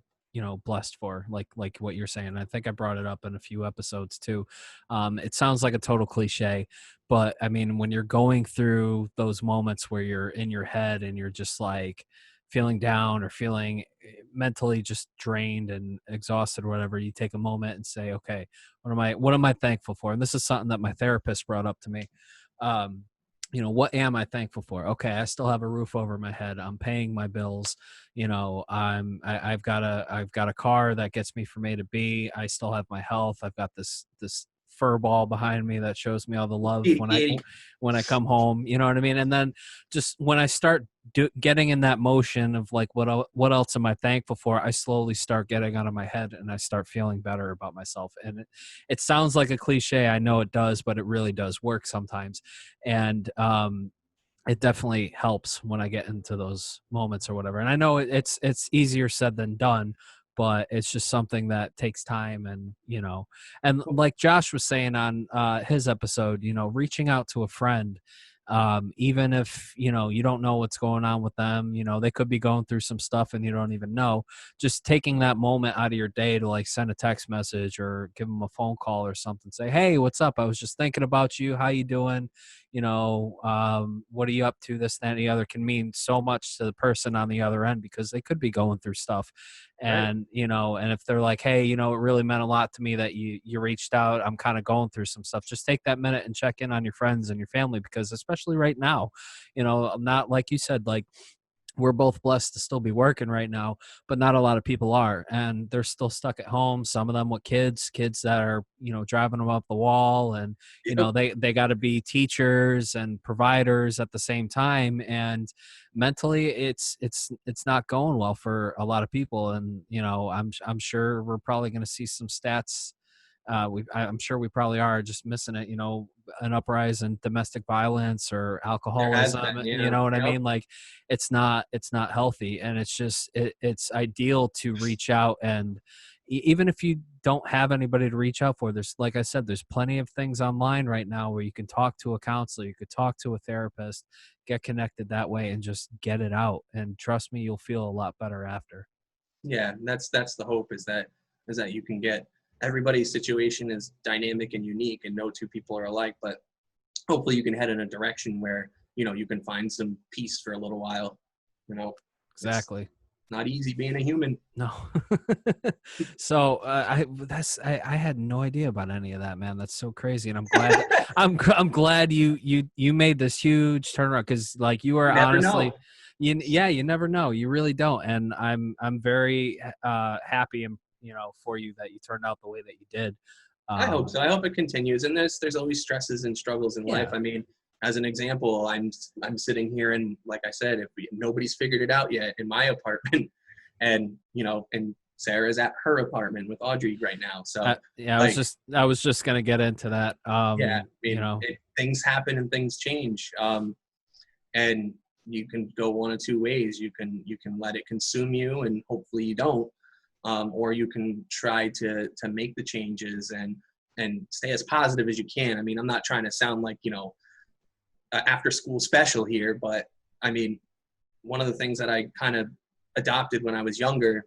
blessed for, like what you're saying. I think I brought it up in a few episodes too. It sounds like a total cliche, but I mean, when you're going through those moments where you're in your head and you're just like feeling down or feeling mentally just drained and exhausted or whatever, you take a moment and say, okay, what am I thankful for? And this is something that my therapist brought up to me. What am I thankful for? Okay, I still have a roof over my head. I'm paying my bills. I've got a car that gets me from A to B. I still have my health. I've got this fur ball behind me that shows me all the love when I come home. You know what I mean? And then just when I start getting in that motion of like what else am I thankful for, I slowly start getting out of my head and I start feeling better about myself. And it sounds like a cliche, I know it does, but it really does work sometimes. And it definitely helps when I get into those moments or whatever. And I know it's easier said than done, but it's just something that takes time. And and like Josh was saying on his episode, reaching out to a friend, even if you don't know what's going on with them, they could be going through some stuff and you don't even know. Just taking that moment out of your day to like send a text message or give them a phone call or something, say, hey, what's up, I was just thinking about you, how you doing, what are you up to, this, that, and the other, can mean so much to the person on the other end because they could be going through stuff. And right. And if they're like, hey, it really meant a lot to me that you reached out, I'm kind of going through some stuff, just take that minute and check in on your friends and your family, because especially right now, not like you said, like we're both blessed to still be working right now, but not a lot of people are, and they're still stuck at home. Some of them with kids that are, driving them up the wall, and, they got to be teachers and providers at the same time. And mentally it's not going well for a lot of people. And, I'm sure we're probably going to see some stats. I'm sure we probably are just missing it, an uprise in domestic violence or there has alcoholism. been, You know what I Yep. mean? Like it's not healthy. And it's just, it's ideal to reach out. And even if you don't have anybody to reach out for, there's, like I said, there's plenty of things online right now where you can talk to a counselor, you could talk to a therapist, get connected that way and just get it out. And trust me, you'll feel a lot better after. Yeah, that's the hope, is that you can get, everybody's situation is dynamic and unique and no two people are alike, but hopefully you can head in a direction where you can find some peace for a little while. Exactly. It's not easy being a human. No. So I had no idea about any of that, man. That's so crazy, and I'm glad I'm glad you made this huge turnaround, because like you are honestly, you never know, you really don't. And I'm very happy and for you that you turned out the way that you did. I hope so. I hope it continues. And there's always stresses and struggles in life. Yeah. I mean, as an example, I'm sitting here, and like I said, if nobody's figured it out yet in my apartment, and and Sarah's at her apartment with Audrey right now. So yeah, I was just gonna get into that. Yeah, I mean, things happen and things change, and you can go one of two ways. You can let it consume you, and hopefully you don't, or you can try to make the changes and stay as positive as you can. I mean, I'm not trying to sound like after school special here, but I mean, one of the things that I kind of adopted when I was younger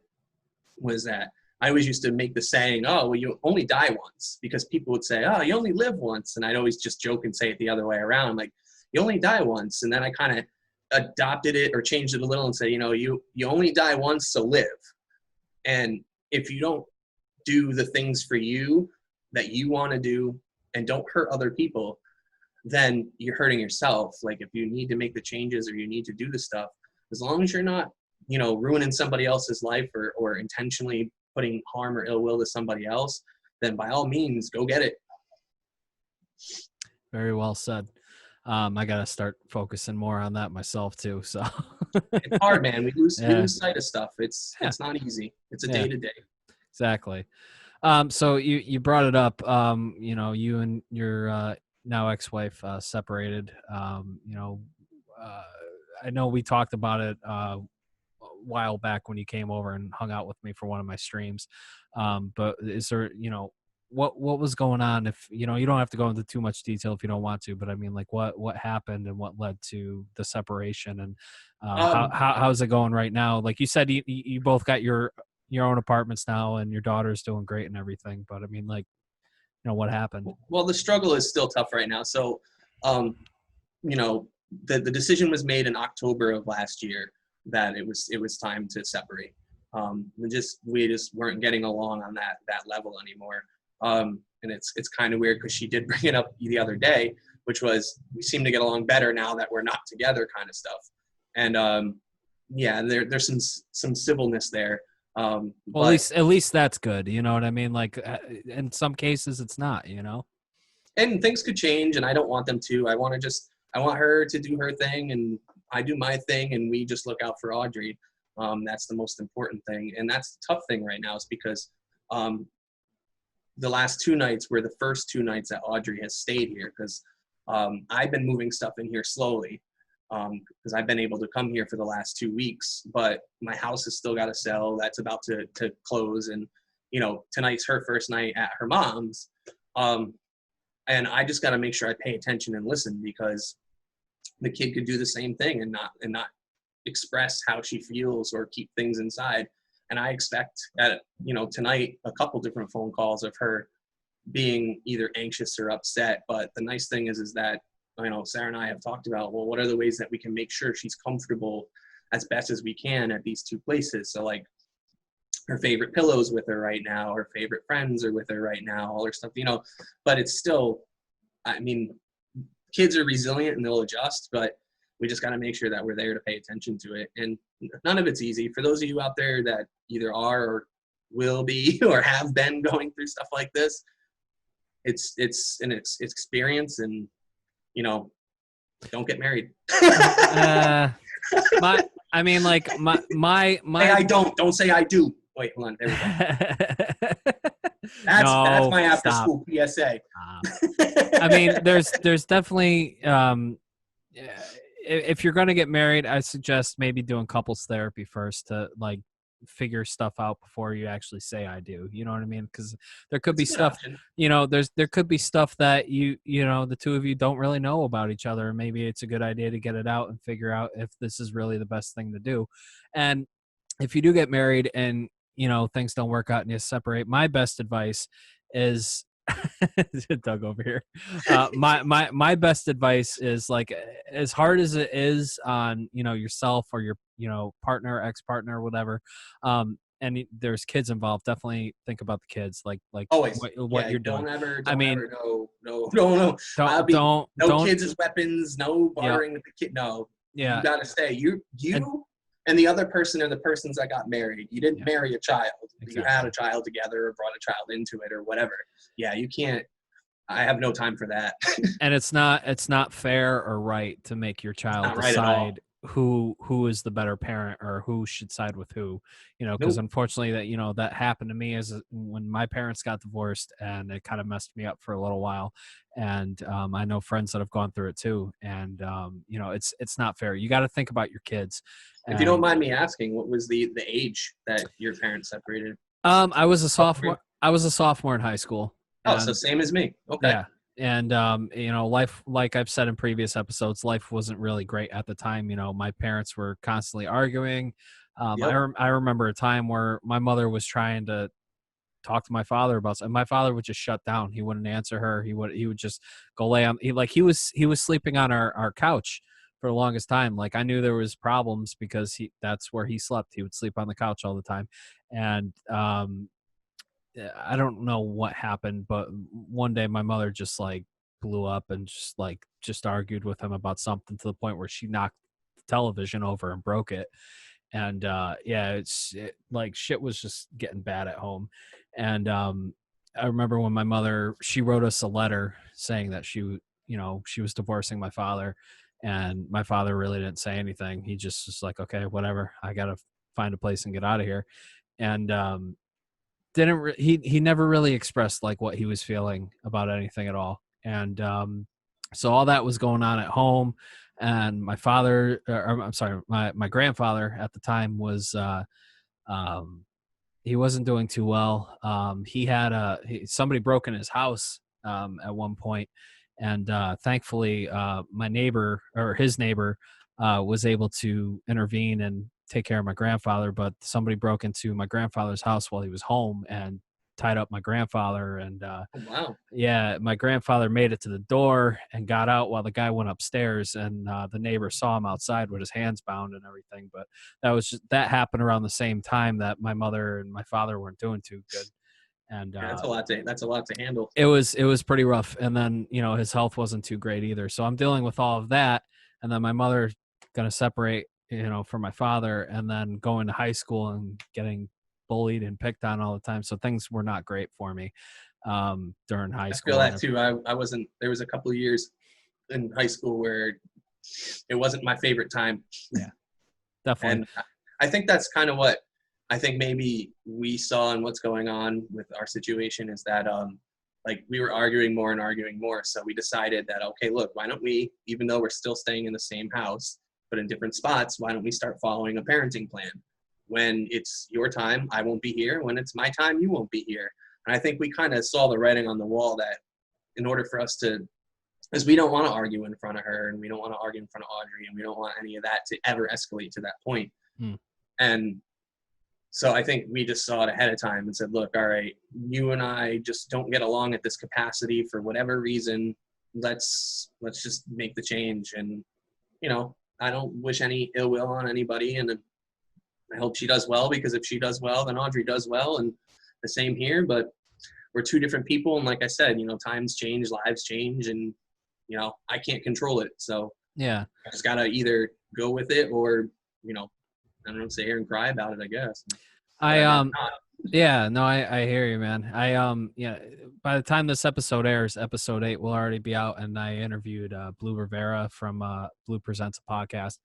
was that I always used to make the saying, oh, well, you only die once, because people would say, oh, you only live once. And I'd always just joke and say it the other way around, like, you only die once. And then I kind of adopted it or changed it a little and said, you only die once, so live. And if you don't do the things for you that you want to do and don't hurt other people, then you're hurting yourself. Like, if you need to make the changes or you need to do the stuff, as long as you're not, ruining somebody else's life or intentionally putting harm or ill will to somebody else, then by all means, go get it. Very well said. I got to start focusing more on that myself too. So it's hard, man. We lose sight of stuff. It's not easy. It's a day to day. Exactly. So you brought it up, you and your now ex-wife separated. I know we talked about it a while back when you came over and hung out with me for one of my streams. But is there, what was going on? If, you don't have to go into too much detail if you don't want to, but I mean, like what happened and what led to the separation, and how's it going right now? Like you said, you both got your own apartments now and your daughter's doing great and everything. But I mean, like, what happened? Well, the struggle is still tough right now. So, the decision was made in October of last year that it was time to separate. We just weren't getting along on that level anymore. And it's kind of weird because she did bring it up the other day, which was, we seem to get along better now that we're not together, kind of stuff. And there's some civilness there. Well, at least that's good. You know what I mean? Like in some cases it's not, and things could change, and I don't want them to. I want her to do her thing and I do my thing, and we just look out for Audrey. That's the most important thing. And that's the tough thing right now, is because the last 2 nights were the first 2 nights that Audrey has stayed here, because I've been moving stuff in here slowly, because I've been able to come here for the last 2 weeks, but my house has still got to sell. That's about to close. And, tonight's her first night at her mom's. And I just got to make sure I pay attention and listen, because the kid could do the same thing and not express how she feels or keep things inside. And I expect at, tonight, a couple different phone calls of her being either anxious or upset. But the nice thing is that, Sarah and I have talked about, well, what are the ways that we can make sure she's comfortable as best as we can at these 2 places? So, like, her favorite pillows with her right now, her favorite friends are with her right now, all her stuff, but it's still, I mean, kids are resilient and they'll adjust, but we just got to make sure that we're there to pay attention to it. And none of it's easy. For those of you out there that either are or will be or have been going through stuff like this, it's an experience, and, don't get married. Hey, don't say I do. Wait, hold on. There we go. That's my after school PSA. I mean, there's definitely, if you're going to get married, I suggest maybe doing couples therapy first to, like, figure stuff out before you actually say I do. You know what I mean? Because there could be stuff, there could be stuff that the 2 of you don't really know about each other. Maybe it's a good idea to get it out and figure out if this is really the best thing to do. And if you do get married and, things don't work out and you separate, my best advice is Doug over here. My best advice is, like, as hard as it is on, yourself or your, partner, ex-partner, whatever. And there's kids involved. Definitely think about the kids, like always what you're doing. No Don't kids as weapons. No bartering with the kid. No, yeah, you got to stay. And the other person are the persons that got married. You didn't marry a child. Exactly. You had a child together or brought a child into it or whatever. Yeah, you can't. I have no time for that. And it's not fair or right to make your child decide who is the better parent or who should side with who, because unfortunately that happened to me when my parents got divorced, and it kind of messed me up for a little while. And I know friends that have gone through it too. And it's not fair. You got to think about your kids. If you don't mind me asking, what was the age that your parents separated? I was a sophomore in high school. Oh, so same as me. Okay. Yeah. And life, like I've said in previous episodes, life wasn't really great at the time. My parents were constantly arguing. Yep. I remember a time where my mother was trying to talk to my father about something. My father would just shut down. He wouldn't answer her. He would just go lay on. He was sleeping on our couch for the longest time. Like, I knew there was problems because that's where he slept. He would sleep on the couch all the time. And I don't know what happened, but one day my mother just like blew up and just argued with him about something to the point where she knocked the television over and broke it. And yeah, like shit was just getting bad at home. And I remember when my mother, she wrote us a letter saying that she was divorcing my father, and my father really didn't say anything. He just was like, okay, whatever, I gotta find a place and get out of here. And didn't he never really expressed like what he was feeling about anything at all. And so all that was going on at home. And my father, or I'm sorry, my grandfather at the time was um he wasn't doing too well. He had somebody broke in his house at one point, and thankfully, my neighbor, or his neighbor, was able to intervene and take care of my grandfather. But somebody broke into my grandfather's house while he was home and tied up my grandfather. And Oh, wow. yeah, my grandfather made it to the door and got out while the guy went upstairs, and the neighbor saw him outside with his hands bound and everything. But that happened around the same time that my mother and my father weren't doing too good. And Yeah, that's a lot to handle. it was pretty rough. And then his health wasn't too great either. So I'm dealing with all of that, and then my mother gonna separate from my father, and then going to high school and getting bullied and picked on all the time. So things were not great for me during high I feel school. that too. I wasn't. There was a couple of years in high school where it wasn't my favorite time. Yeah, definitely. And I think that's kind of what I think maybe we saw and what's going on with our situation is that like we were arguing more and arguing more. So we decided that, okay, look, why don't we, even though we're still staying in the same house, but in different spots, why don't we start following a parenting plan? When it's your time, I won't be here. When it's my time, you won't be here. And I think we kind of saw the writing on the wall that in order for us to, because we don't want to argue in front of her, and we don't want to argue in front of Audrey, and we don't want any of that to ever escalate to that point. Hmm. And so I think we just saw it ahead of time and said, look, all right, you and I just don't get along at this capacity for whatever reason. Let's just make the change. And, I don't wish any ill will on anybody. And I hope she does well, because if she does well, then Audrey does well. And the same here. But we're two different people. And like I said, times change, lives change, and, I can't control it. So Yeah. I just got to either go with it or, I don't know, sit here and cry about it, I guess. Yeah, no, I hear you, man. Yeah, by the time this episode airs, episode 8 will already be out, and I interviewed Blue Rivera from Blue Presents a Podcast,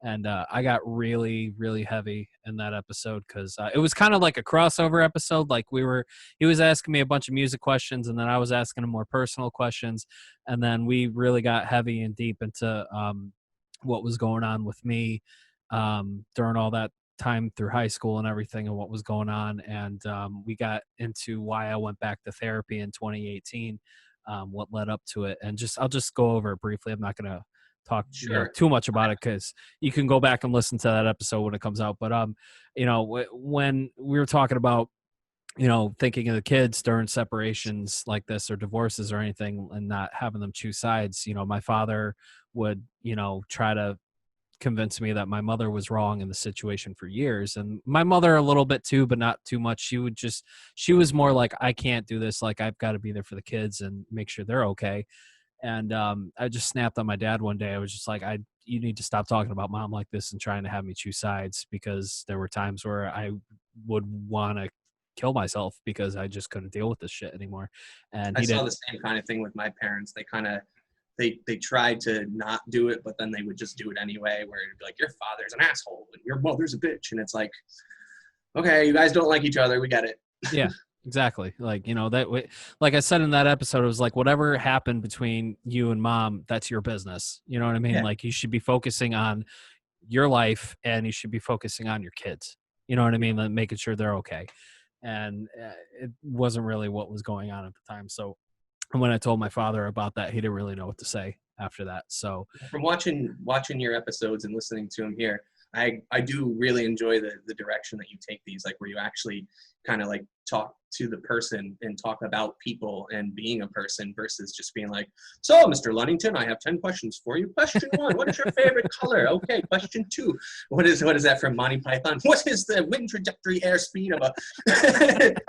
and I got really, really heavy in that episode because it was kind of like a crossover episode. Like he was asking me a bunch of music questions, and then I was asking him more personal questions, and then we really got heavy and deep into what was going on with me during all that time through high school and everything, and what was going on. And we got into why I went back to therapy in 2018, what led up to it. And I'll just go over it briefly. I'm not going to talk Sure. too much about it, because you can go back and listen to that episode when it comes out. But when we were talking about thinking of the kids during separations like this, or divorces or anything, and not having them choose sides, my father would try to convinced me that my mother was wrong in the situation for years, and my mother a little bit too, but not too much. She was more like, I can't do this, like I've got to be there for the kids and make sure they're okay. And I just snapped on my dad one day. I was just like, you need to stop talking about mom like this and trying to have me choose sides, because there were times where I would want to kill myself because I just couldn't deal with this shit anymore. And I he saw didn't. the same kind of thing with my parents. They kind of they tried to not do it, but then they would just do it anyway, where it'd be like, your father's an asshole and your mother's a bitch. And it's like, okay, you guys don't like each other. We get it. Yeah, exactly. Like, like I said in that episode, it was like, whatever happened between you and mom, that's your business. You know what I mean? Yeah. Like, you should be focusing on your life, and you should be focusing on your kids. You know what I mean? Like, making sure they're okay. And it wasn't really what was going on at the time. So And when I told my father about that, he didn't really know what to say after that. So From watching your episodes and listening to them here, I do really enjoy the direction that you take these, like where you actually kind of like talk to the person and talk about people and being a person versus just being like, so Mr. Lenington, I have 10 questions for you. Question 1, what is your favorite color? Okay, question 2, what is that from Monty Python? What is the wind trajectory airspeed of a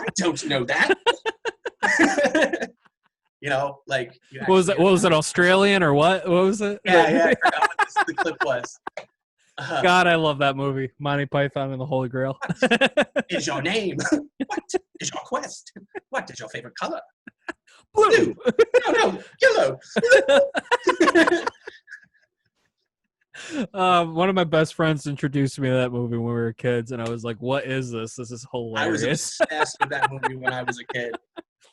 I don't know that. You know, like what was it? What was it? Australian or what? What was it? Yeah, I forgot what the clip was. God, I love that movie, Monty Python and the Holy Grail. What is your name? What is your quest? What is your favorite color? Blue. No, yellow. One of my best friends introduced me to that movie when we were kids, and I was like, "What is this? This is hilarious." I was obsessed with that movie when I was a kid.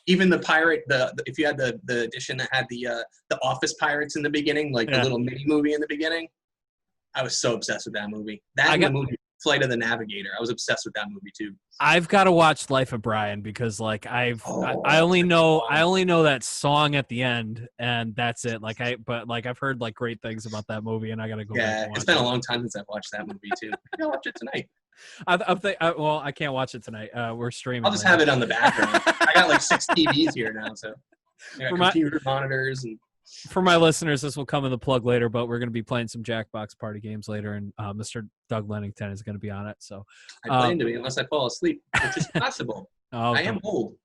Even the pirate, if you had the edition that had the Office Pirates in the beginning, like the little mini movie in the beginning, I was so obsessed with that movie. The movie Flight of the Navigator. I was obsessed with that movie too. I've got to watch Life of Brian because like I only know that song at the end and that's it. But I've heard like great things about that movie and I gotta go back and watch it's been a long time since I've watched that movie too. I gotta watch it tonight. I can't watch it tonight. We're streaming. I'll just have it on the background. I got like 6 TVs here now, so I got computer monitors and. For my listeners, this will come in the plug later, but we're going to be playing some Jackbox party games later, and Mr. Doug Lenington is going to be on it. So I plan to be unless I fall asleep, which is possible. I am old.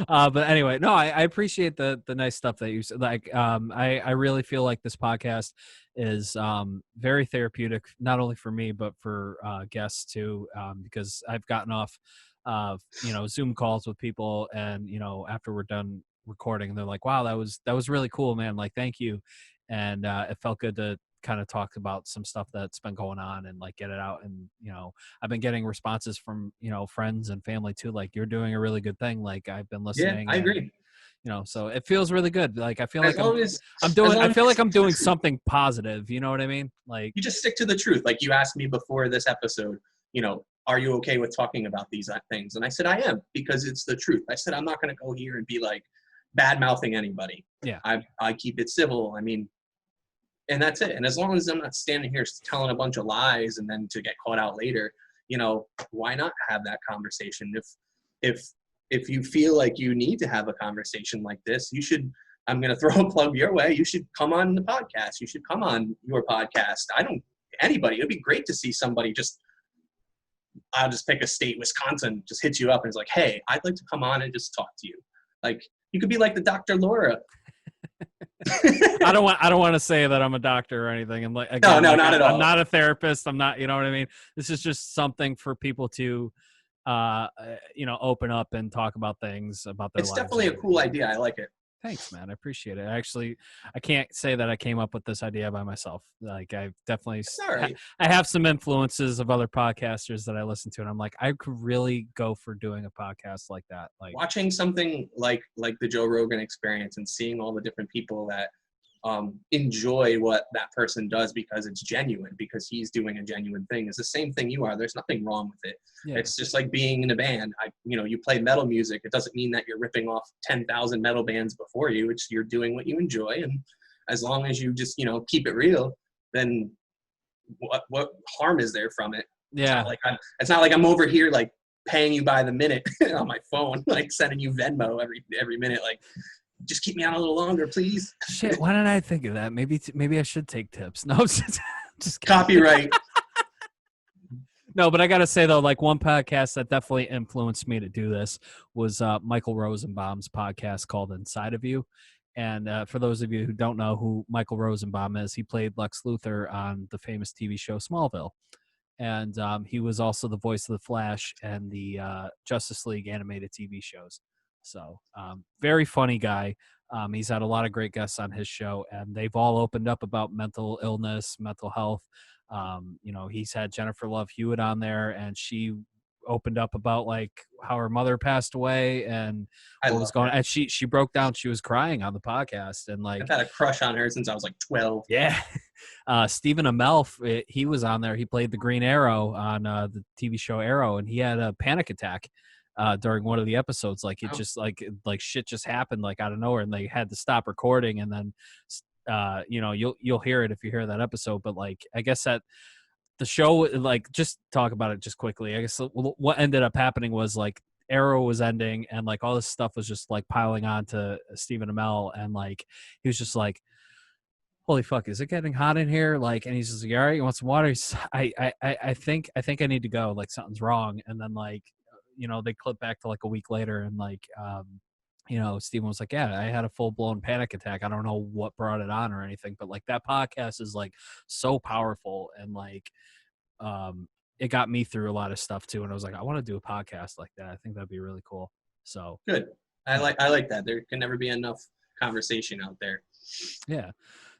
But anyway, no, I appreciate the nice stuff that you said. Like, I really feel like this podcast is very therapeutic, not only for me but for guests too, because I've gotten off, Zoom calls with people, and after we're done recording, they're like, wow, that was really cool, man, like thank you. And it felt good to kind of talk about some stuff that's been going on and like get it out. And I've been getting responses from friends and family too, like you're doing a really good thing, like I've been listening. I agree. So it feels really good. Like I feel like I'm doing something positive, you know what I mean? Like you just stick to the truth. Like you asked me before this episode, are you okay with talking about these things? And I said I am, because it's the truth. I said I'm not going to go here and be like bad mouthing anybody. Yeah. I keep it civil. I mean, and that's it. And as long as I'm not standing here telling a bunch of lies and then to get caught out later, why not have that conversation? If you feel like you need to have a conversation like this, you should. I'm going to throw a plug your way. You should come on the podcast. You should come on your podcast. Anybody. It'd be great to see somebody I'll just pick a state, Wisconsin, just hit you up and it's like, hey, I'd like to come on and just talk to you. Like you could be like the Dr. Laura. I don't want to say that I'm a doctor or anything. And like, again, no, not at all. I'm not a therapist. I'm not, you know what I mean? This is just something for people to, open up and talk about things about their lives. It's definitely a cool idea. I like it. Thanks, man. I appreciate it. Actually, I can't say that I came up with this idea by myself. Like I've definitely, I have some influences of other podcasters that I listen to, and I'm like, I could really go for doing a podcast like that. Like watching something like the Joe Rogan Experience and seeing all the different people that enjoy what that person does because it's genuine, because he's doing a genuine thing. It's the same thing you are. There's nothing wrong with it. Yeah. It's just like being in a band. You play metal music. It doesn't mean that you're ripping off 10,000 metal bands before you. It's you're doing what you enjoy, and as long as you just keep it real, then what harm is there from it? Yeah. It's not like I'm over here like paying you by the minute on my phone, like sending you Venmo every minute, like. Just keep me on a little longer, please. Shit, why didn't I think of that? Maybe I should take tips. No, just copyright. No, but I got to say, though, like one podcast that definitely influenced me to do this was Michael Rosenbaum's podcast called Inside of You. And for those of you who don't know who Michael Rosenbaum is, he played Lex Luthor on the famous TV show Smallville. And he was also the voice of the Flash and the Justice League animated TV shows. So very funny guy. He's had a lot of great guests on his show, and they've all opened up about mental illness, mental health. He's had Jennifer Love Hewitt on there, and she opened up about like how her mother passed away and what was going on. And she broke down. She was crying on the podcast, and like I've had a crush on her since I was like 12. Yeah. Stephen Amell, he was on there. He played the Green Arrow on the TV show Arrow, and he had a panic attack during one of the episodes. Like it just like shit just happened like out of nowhere, and they had to stop recording, and then you'll hear it if you hear that episode. But like I guess that the show, like, just talk about it just quickly. I guess what ended up happening was like Arrow was ending, and like all this stuff was just like piling on to Stephen Amell, and like he was just like, holy fuck, is it getting hot in here? Like, and he's just like, all right, you want some water? I think I need to go. Like something's wrong. And then like, they clip back to like a week later, and like, Steven was like, yeah, I had a full blown panic attack. I don't know what brought it on or anything, but like that podcast is like so powerful, and like, it got me through a lot of stuff too. And I was like, I want to do a podcast like that. I think that'd be really cool. So good. I like that. There can never be enough conversation out there. Yeah.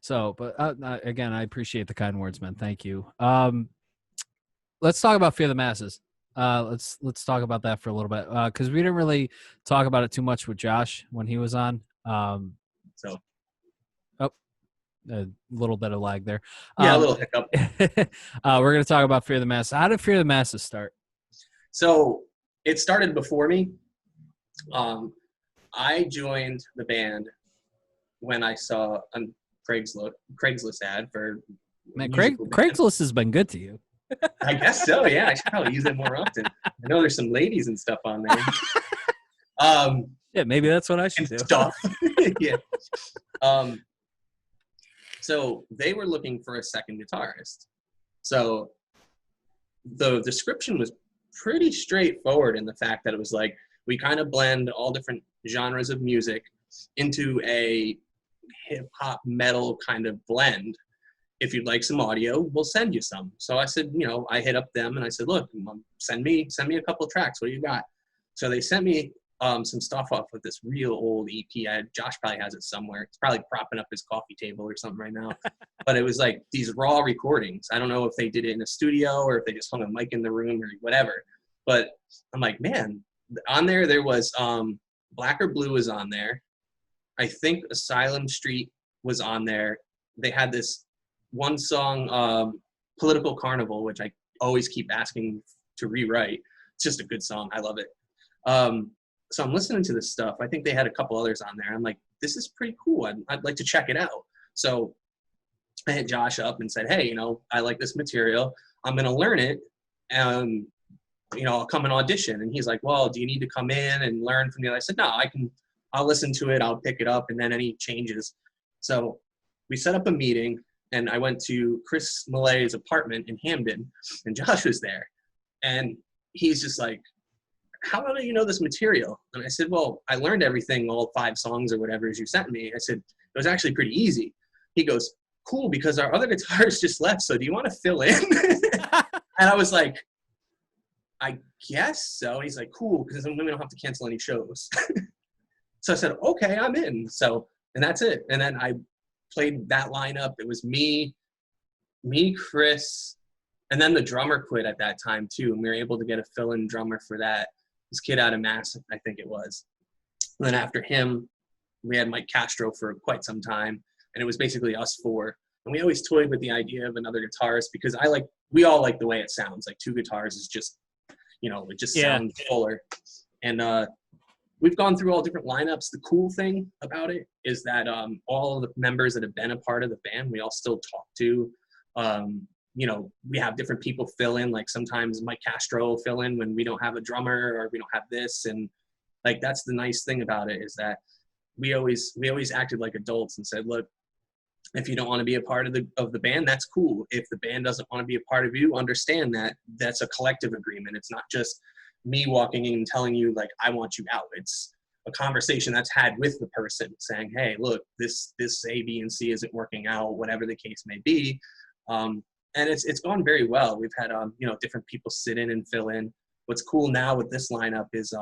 So, but again, I appreciate the kind words, man. Thank you. Let's talk about Fear the Masses. Let's talk about that for a little bit, because we didn't really talk about it too much with Josh when he was on. A little bit of lag there. Yeah, a little hiccup. We're going to talk about Fear the Masses. How did Fear the Masses start? So it started before me. I joined the band when I saw a Craigslist ad for. Man, Craigslist has been good to you. I guess so. Yeah, I should probably use it more often. I know there's some ladies and stuff on there. Yeah, maybe that's what I should do. Stuff. Yeah. So they were looking for a second guitarist. So the description was pretty straightforward in the fact that it was like, we kind of blend all different genres of music into a hip hop metal kind of blend. If you'd like some audio, we'll send you some. So I said, I hit up them and I said, look, send me a couple of tracks. What do you got? So they sent me some stuff off of this real old EP. Josh probably has it somewhere. It's probably propping up his coffee table or something right now. But it was like these raw recordings. I don't know if they did it in a studio or if they just hung a mic in the room or whatever. But I'm like, man, on there was Black or Blue was on there. I think Asylum Street was on there. They had this one song, Political Carnival, which I always keep asking to rewrite. It's just a good song. I love it. So I'm listening to this stuff. I think they had a couple others on there. I'm like, this is pretty cool. I'd like to check it out. So I hit Josh up and said, hey, I like this material. I'm going to learn it. I'll come and audition. And he's like, well, do you need to come in and learn from you? I said, no, I'll listen to it. I'll pick it up. And then any changes. So we set up a meeting and I went to Chris Millet's apartment in Hamden and Josh was there. And he's just like, how do you know this material? And I said, well, I learned everything, all 5 songs or whatever as you sent me. I said, it was actually pretty easy. He goes, cool, because our other guitarist just left, so do you want to fill in? And I was like, I guess so. He's like, cool, because then we don't have to cancel any shows. So I said, okay, I'm in. So, and that's it. And then I played that lineup. It was me, Chris, and then the drummer quit at that time too. And we were able to get a fill-in drummer for that. This kid out of Mass, I think it was. And then after him, we had Mike Castro for quite some time. And it was basically us 4. And we always toyed with the idea of another guitarist because we all like the way it sounds. Like 2 guitars is just, it just sounds fuller. And we've gone through all different lineups. The cool thing about it is that all of the members that have been a part of the band, we all still talk to. We have different people fill in. Like sometimes Mike Castro will fill in when we don't have a drummer or we don't have this. And like, that's the nice thing about it is that we always acted like adults and said, look, if you don't want to be a part of the band, that's cool. If the band doesn't want to be a part of you, understand that that's a collective agreement. It's not just me walking in and telling you like, I want you out. It's a conversation that's had with the person saying, hey, look, this A, B, and C isn't working out, whatever the case may be. And it's gone very well. We've had, different people sit in and fill in. What's cool now with this lineup is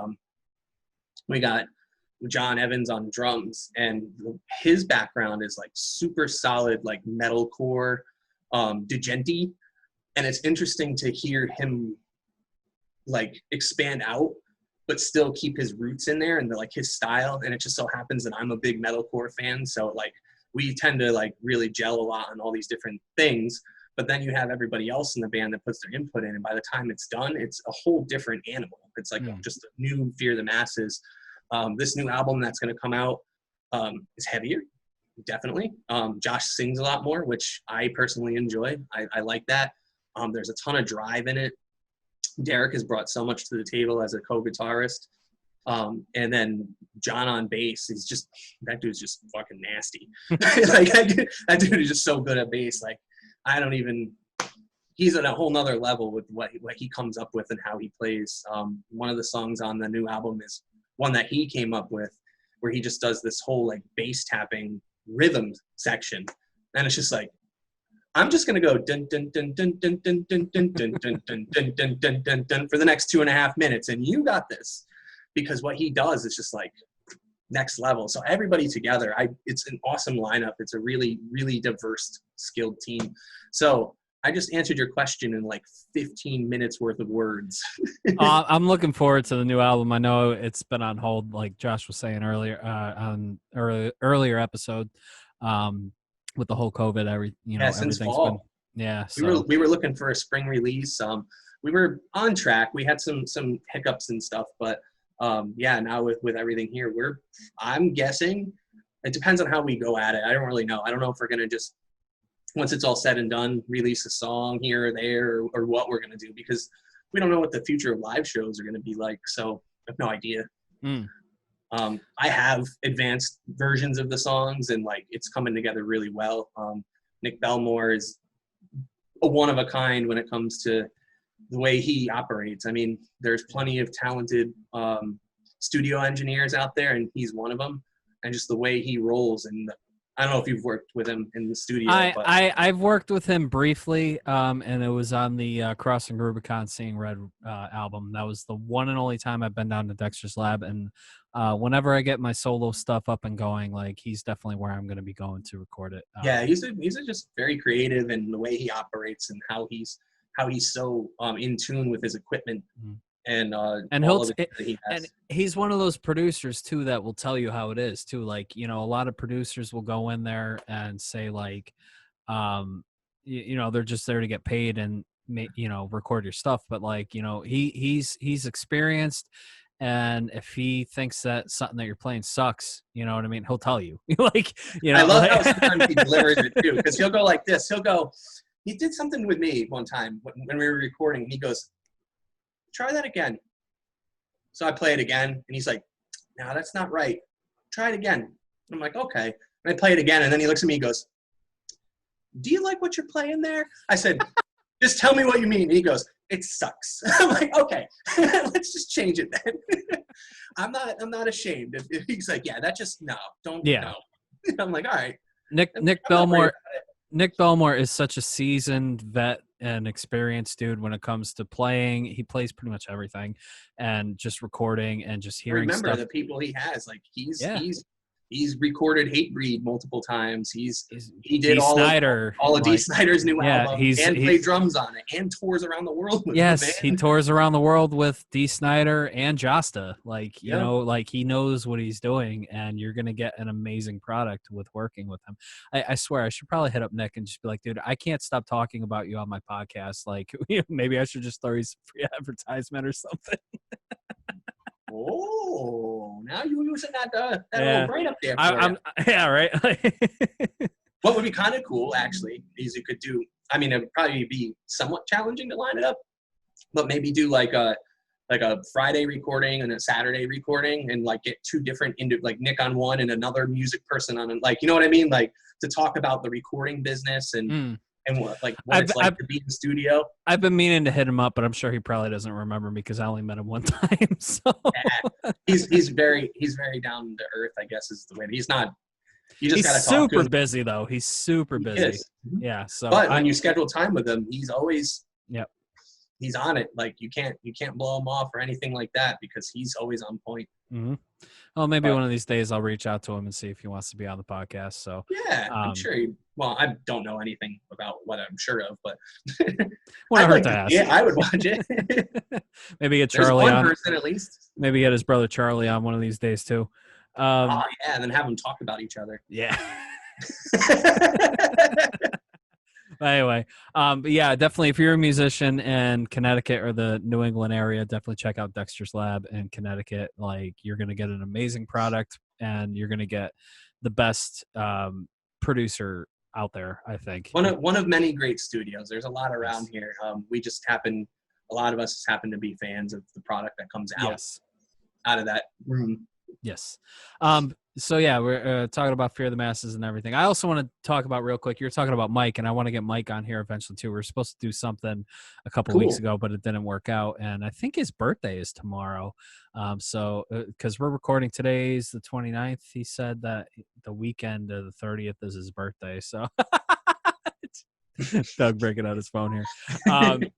we got John Evans on drums, and his background is like super solid, like metalcore, djenti. And it's interesting to hear him like expand out, but still keep his roots in there and like his style. And it just so happens that I'm a big metalcore fan. So like we tend to like really gel a lot on all these different things. but then you have everybody else in the band that puts their input in, and by the time it's done, it's a whole different animal. It's like just a new Fear the Masses. This new album that's going to come out is heavier, definitely. Josh sings a lot more, which I personally enjoy. I like that. There's a ton of drive in it. Derek has brought so much to the table as a co-guitarist. And then John on bass, that dude's just fucking nasty. Like that dude is just so good at bass. Like he's at a whole nother level with what he comes up with and how he plays. One of the songs on the new album is one that he came up with, where he just does this whole like bass tapping rhythm section. And it's just like, I'm just gonna go dun dun dun dun dun dun dun dun dun dun dun dun dun dun dun dun for the next 2.5 minutes, and you got this. Because what he does is just like next level. So everybody together, it's an awesome lineup. It's a really, really diverse, skilled team. So I just answered your question in like 15 minutes worth of words. I'm looking forward to the new album. I know it's been on hold, like Josh was saying earlier on earlier episode, with the whole COVID. Everything's fall. So. We were looking for a spring release. We were on track. We had some hiccups and stuff, but now with everything here, I'm guessing it depends on how we go at it. I don't really know. I don't know if we're gonna just, once it's all said and done, release a song here or there, or what we're gonna do, because we don't know what the future of live shows are gonna be like. So I have no idea. I have advanced versions of the songs, and like it's coming together really well. Nick Belmore is a one of a kind when it comes to the way he operates. I mean, there's plenty of talented studio engineers out there, and he's one of them. And just the way he rolls, and I don't know if you've worked with him in the studio. I've worked with him briefly, and it was on the Crossing Rubicon Seeing Red album. That was the one and only time I've been down to Dexter's Lab, and whenever I get my solo stuff up and going, like he's definitely where I'm going to be going to record it. He's just very creative, and the way he operates and how he's so in tune with his equipment. And he's one of those producers too that will tell you how it is too. Like, a lot of producers will go in there and say like, they're just there to get paid and record your stuff. But like, he's experienced, and if he thinks that something that you're playing sucks, you know what I mean, he'll tell you. I love how sometimes he delivers it too, because he'll go like this. He did something with me one time when we were recording, and he goes, "Try that again." So I play it again, and he's like, "No, that's not right. Try it again." I'm like, "Okay." And I play it again, and then he looks at me and goes, "Do you like what you're playing there?" I said, "Just tell me what you mean." And he goes, "It sucks." I'm like, "Okay, let's just change it then." I'm not ashamed. If he's like, "Yeah, that just don't." No. I'm like, "All right." Nick Belmore. Nick Belmore is such a seasoned vet and experienced dude when it comes to playing. He plays pretty much everything, and just recording and just hearing Remember stuff. The people he has, like he's recorded Hatebreed multiple times. He did all of Dee Snider's new album, and played drums on it, and tours around the world with the band. He tours around the world with Dee Snider and Josta. Like, like he knows what he's doing, and you're going to get an amazing product with working with him. I swear I should probably hit up Nick and just be like, "Dude, I can't stop talking about you on my podcast. Like, maybe I should just throw you some free advertisement or something." Oh, now you using that little brain up there. Right. What would be kind of cool, actually, is you could do. I mean, it would probably be somewhat challenging to line it up, but maybe do like a Friday recording and a Saturday recording, and like get two different like Nick on one and another music person on, like, you know what I mean, like to talk about the recording business and what it's like to be in the studio. I've been meaning to hit him up, but I'm sure he probably doesn't remember me because I only met him one time. So he's very down to earth, I guess is the way. He's not. You just gotta talk to him. Super busy though. He's super busy. Yeah. So, but when you schedule time with him, he's always he's on it. Like you can't blow him off or anything like that, because he's always on point. Mm-hmm. Well, maybe one of these days I'll reach out to him and see if he wants to be on the podcast. So I'm sure. Well, I don't know anything about what I'm sure of, but to ask. Yeah, I would watch it. Maybe get Charlie on. One person at least. Maybe get his brother Charlie on one of these days too. And then have them talk about each other. Yeah. Anyway, but yeah, definitely if you're a musician in Connecticut or the New England area, definitely check out Dexter's Lab in Connecticut. Like, you're going to get an amazing product, and you're going to get the best producer out there, I think. One of many great studios. There's a lot around Yes. here. We just happen, a lot of us happen to be fans of the product that comes Yes. out of that room. Yes. So yeah, we're talking about Fear of the Masses and everything. I also want to talk about real quick. You're talking about Mike, and I want to get Mike on here eventually too. We were supposed to do something a couple weeks ago, but it didn't work out. And I think his birthday is tomorrow. So because we're recording today's the 29th, he said that the weekend of the 30th is his birthday. So Doug breaking out his phone here. But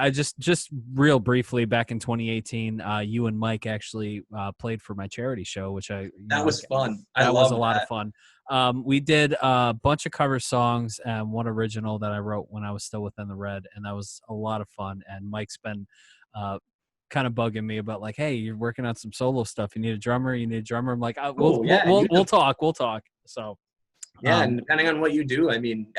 I just real briefly, back in 2018, you and Mike actually played for my charity show, which that was fun. That was a lot of fun. We did a bunch of cover songs and one original that I wrote when I was still within the Red, and that was a lot of fun. And Mike's been kind of bugging me about like, hey, you're working on some solo stuff. You need a drummer. I'm like, we'll talk. So. Yeah, and depending on what you do, I mean,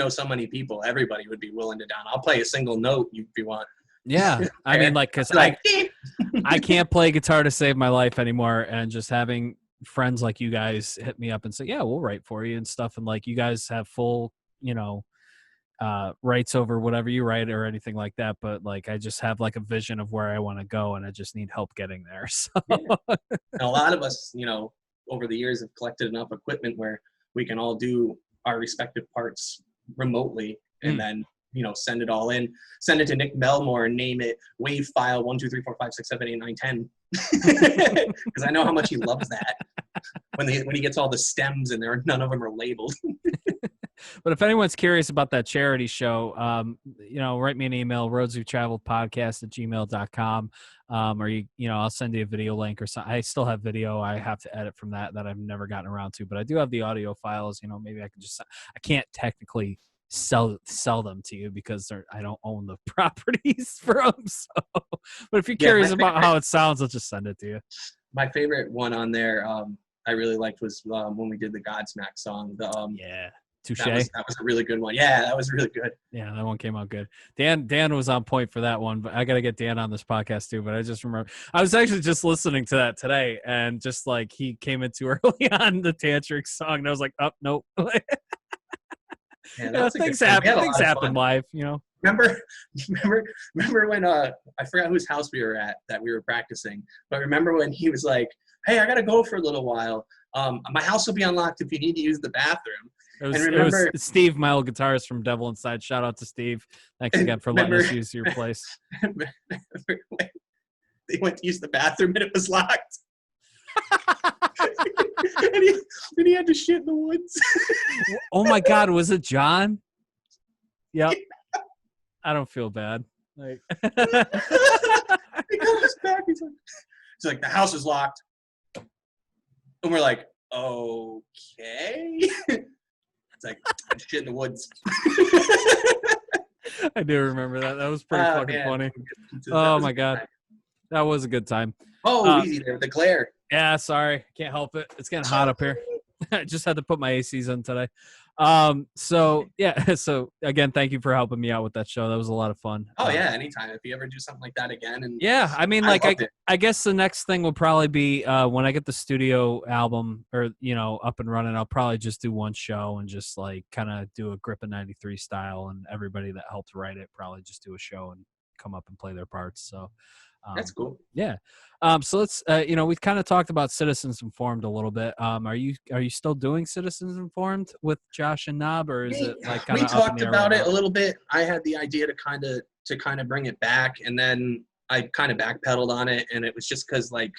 so many people, everybody would be willing to down. I'll play a single note if you want. Yeah, I mean, like, because I can't play guitar to save my life anymore, and just having friends like you guys hit me up and say, yeah, we'll write for you and stuff, and like, you guys have full, rights over whatever you write or anything like that, but like, I just have like a vision of where I want to go, and I just need help getting there. So yeah. And a lot of us, over the years have collected enough equipment where we can all do our respective parts remotely, and then, send it all in, send it to Nick Belmore and name it wave file 1 2 3 4 5 6 7 8 9 10, because I know how much he loves that when he gets all the stems and none of them are labeled. But if anyone's curious about that charity show, write me an email, roadswe'vetraveledpodcast@gmail.com. Or I'll send you a video link or something. I still have video I have to edit from that I've never gotten around to, but I do have the audio files. Maybe I can I can't technically sell them to you because I don't own the properties for them. So, but if you're curious about how it sounds, I'll just send it to you. My favorite one on there, I really liked was when we did the Godsmack song. Touche. That was a really good one. Yeah, that was really good. Yeah, that one came out good. Dan was on point for that one, but I got to get Dan on this podcast too. But I just remember I was actually just listening to that today, and just like he came in too early on the Tantric song, and I was like, oh, nope. Things happen live, Remember when I forgot whose house we were at that we were practicing, but remember when he was like, hey, I got to go for a little while. My house will be unlocked if you need to use the bathroom. It was Steve, my old guitarist from Devil Inside. Shout out to Steve. Thanks again for letting us use your place. They went to use the bathroom and it was locked. and he had to shit in the woods. Oh my God, was it John? Yep. Yeah. I don't feel bad. Like, he comes back. He's like, the house is locked. And we're like, okay. It's like, shit in the woods. I do remember that. That was pretty fucking funny. Oh my God. That was a good time. Oh, easy there. The glare. Yeah, sorry. Can't help it. It's getting hot up here. I just had to put my ACs on today. So again, thank you for helping me out with that show. That was a lot of fun. Oh yeah, anytime. If you ever do something like that again. And yeah, I mean, I guess the next thing will probably be when I get the studio album or up and running, I'll probably just do one show and just like kind of do a Grip of 93 style, and everybody that helped write it probably just do a show and come up and play their parts. So that's cool. Yeah. So let's, we've kind of talked about Citizens Informed a little bit. Are you still doing Citizens Informed with Josh and Knob, or is it like kind of? We talked about it a little bit. I had the idea to kind of bring it back, and then I kind of backpedaled on it, and it was just because like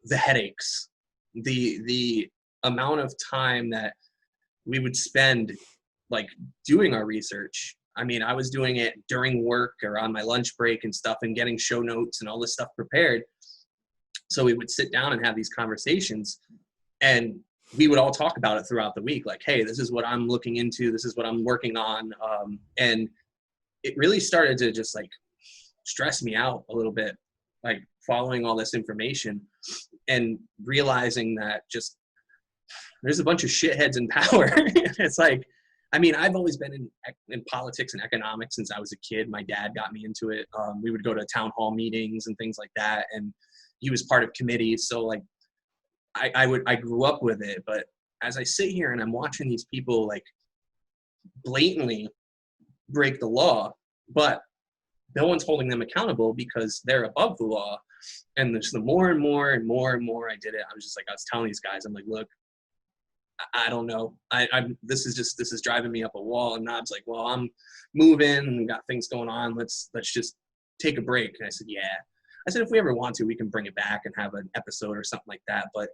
the headaches, the amount of time that we would spend like doing our research. I mean, I was doing it during work or on my lunch break and stuff, and getting show notes and all this stuff prepared. So we would sit down and have these conversations, and we would all talk about it throughout the week. Like, hey, this is what I'm looking into. This is what I'm working on. And it really started to just like stress me out a little bit, like following all this information and realizing that just there's a bunch of shitheads in power. It's like, I mean, I've always been in politics and economics since I was a kid. My dad got me into it. We would go to town hall meetings and things like that, and he was part of committees. So like, I grew up with it. But as I sit here and I'm watching these people like blatantly break the law, but no one's holding them accountable because they're above the law. And just the more and more and more and more I did it, I was telling these guys, I'm like, look, I don't know. This is driving me up a wall. And Knob's like, well, I'm moving and got things going on. Let's just take a break. And I said, yeah. I said, if we ever want to, we can bring it back and have an episode or something like that. But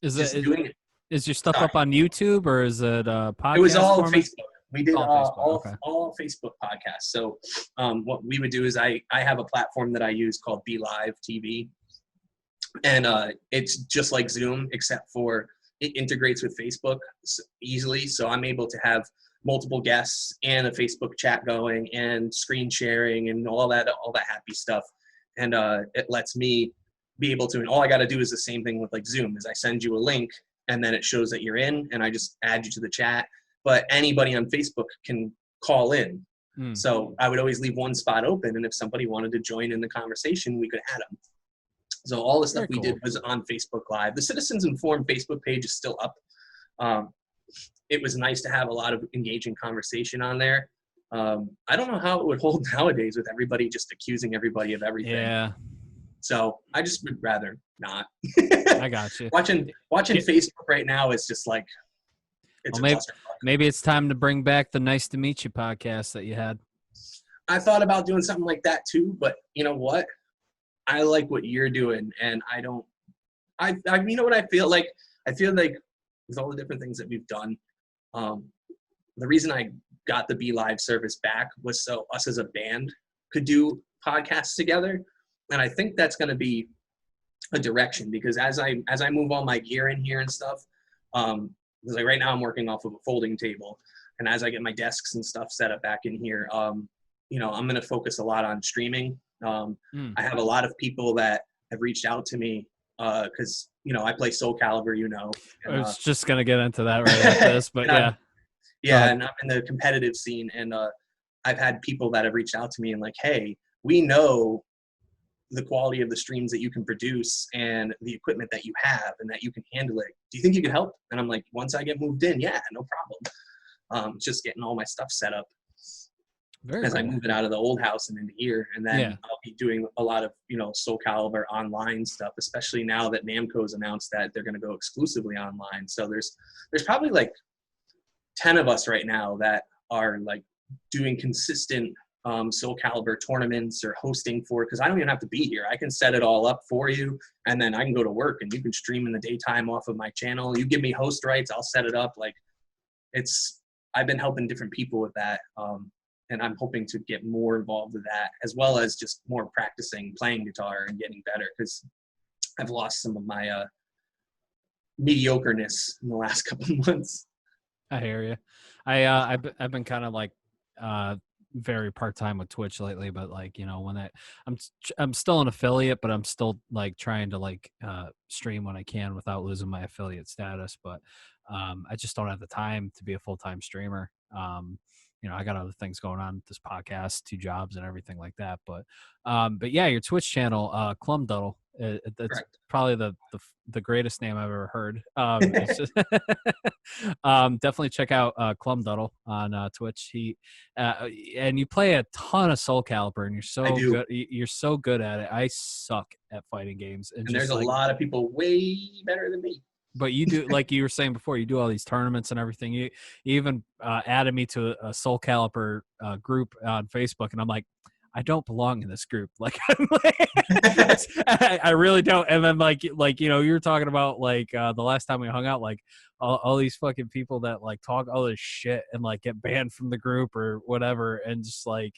Is your stuff up on YouTube, or is it podcast? It was all format? Facebook. We did all Facebook podcasts. So what we would do is I have a platform that I use called Be Live TV. And it's just like Zoom, except for it integrates with Facebook easily. So I'm able to have multiple guests and a Facebook chat going and screen sharing and all that happy stuff. And it lets me be able to, and all I got to do is the same thing with like Zoom, is I send you a link and then it shows that you're in, and I just add you to the chat. But anybody on Facebook can call in. So I would always leave one spot open, and if somebody wanted to join in the conversation, we could add them. So all the stuff we did was on Facebook Live. The Citizens Informed Facebook page is still up. It was nice to have a lot of engaging conversation on there. I don't know how it would hold nowadays with everybody just accusing everybody of everything. Yeah. So I just would rather not. I got you. Watching Facebook right now is just like, it's maybe it's time to bring back the Nice to Meet You podcast that you had. I thought about doing something like that too, but you know what? I like what you're doing, and I don't. You know what I feel like? I feel like with all the different things that we've done, the reason I got the Be Live service back was so us as a band could do podcasts together, and I think that's going to be a direction, because as I move all my gear in here and stuff, because like right now I'm working off of a folding table, and as I get my desks and stuff set up back in here, you know, I'm going to focus a lot on streaming. I have a lot of people that have reached out to me because, you know, I play Soul Calibur, you know. And, I was just going to get into that right after this, but yeah. And I'm in the competitive scene, and I've had people that have reached out to me and like, hey, we know the quality of the streams that you can produce and the equipment that you have and that you can handle it. Do you think you could help? And I'm like, once I get moved in, yeah, no problem. Just getting all my stuff set up. As I move it out of the old house and into here, and then I'll be doing a lot of, you know, Soul Calibur online stuff, especially now that Namco's announced that they're going to go exclusively online. So there's probably like 10 of us right now that are like doing consistent Soul Calibur tournaments or hosting for, because I don't even have to be here. I can set it all up for you, and then I can go to work and you can stream in the daytime off of my channel. You give me host rights, I'll set it up. Like I've been helping different people with that. And I'm hoping to get more involved with that, as well as just more practicing playing guitar and getting better, because I've lost some of my mediocreness in the last couple of months. I hear you. I've been kind of like very part-time with Twitch lately, but like, you know, when I'm still an affiliate, but I'm still like trying to like stream when I can without losing my affiliate status. But I just don't have the time to be a full-time streamer. You know, I got other things going on, this podcast, 2 jobs and everything like that. But yeah, your Twitch channel, Clumduddle, that's correct. Probably the greatest name I've ever heard. It's just definitely check out Clumduddle on Twitch. And you play a ton of Soul Calibur, and you're so good. You're so good at it. I suck at fighting games, and there's a lot of people way better than me. But you do, like you were saying before, you do all these tournaments and everything. You even added me to a Soul Calibur group on Facebook, and I'm like, I don't belong in this group. Like, I really don't. And then like you know, you were talking about like the last time we hung out, like all these fucking people that like talk all this shit and like get banned from the group or whatever, and just like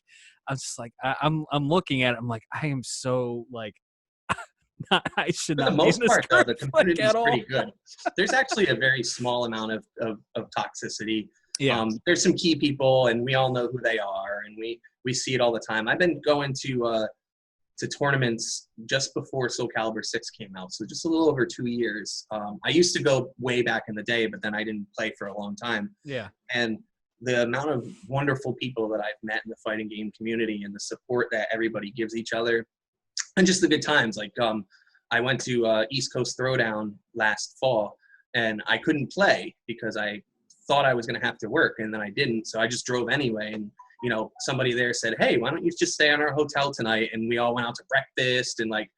I'm just like I'm looking at it, I'm like, I am so like. I should not. For the most part, though, the community is pretty good. There's actually a very small amount of toxicity. Yeah. There's some key people, and we all know who they are, and we see it all the time. I've been going to tournaments just before Soul Calibur 6 came out, so just a little over 2 years. I used to go way back in the day, but then I didn't play for a long time. Yeah. And the amount of wonderful people that I've met in the fighting game community and the support that everybody gives each other, and just the good times. Like I went to East Coast Throwdown last fall, and I couldn't play because I thought I was going to have to work, and then I didn't. So I just drove anyway. And, you know, somebody there said, hey, why don't you just stay on our hotel tonight? And we all went out to breakfast, and like,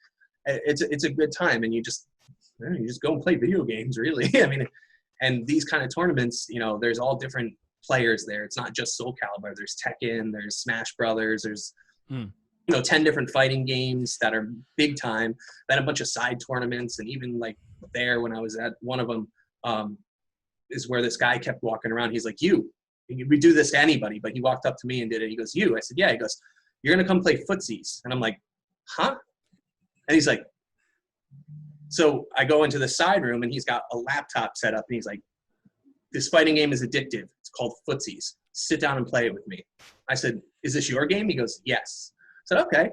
it's a good time. And you just go and play video games, really. I mean, and these kind of tournaments, you know, there's all different players there. It's not just Soul Calibur. There's Tekken, there's Smash Brothers, there's, you know, 10 different fighting games that are big time, then a bunch of side tournaments. And even like there, when I was at one of them, is where this guy kept walking around. He's like, we do this to anybody, but he walked up to me and did it. He goes, I said, yeah. He goes, you're going to come play footsies. And I'm like, huh? And he's like, so I go into the side room and he's got a laptop set up and he's like, this fighting game is addictive. It's called footsies. Sit down and play it with me. I said, is this your game? He goes, yes. I said, okay.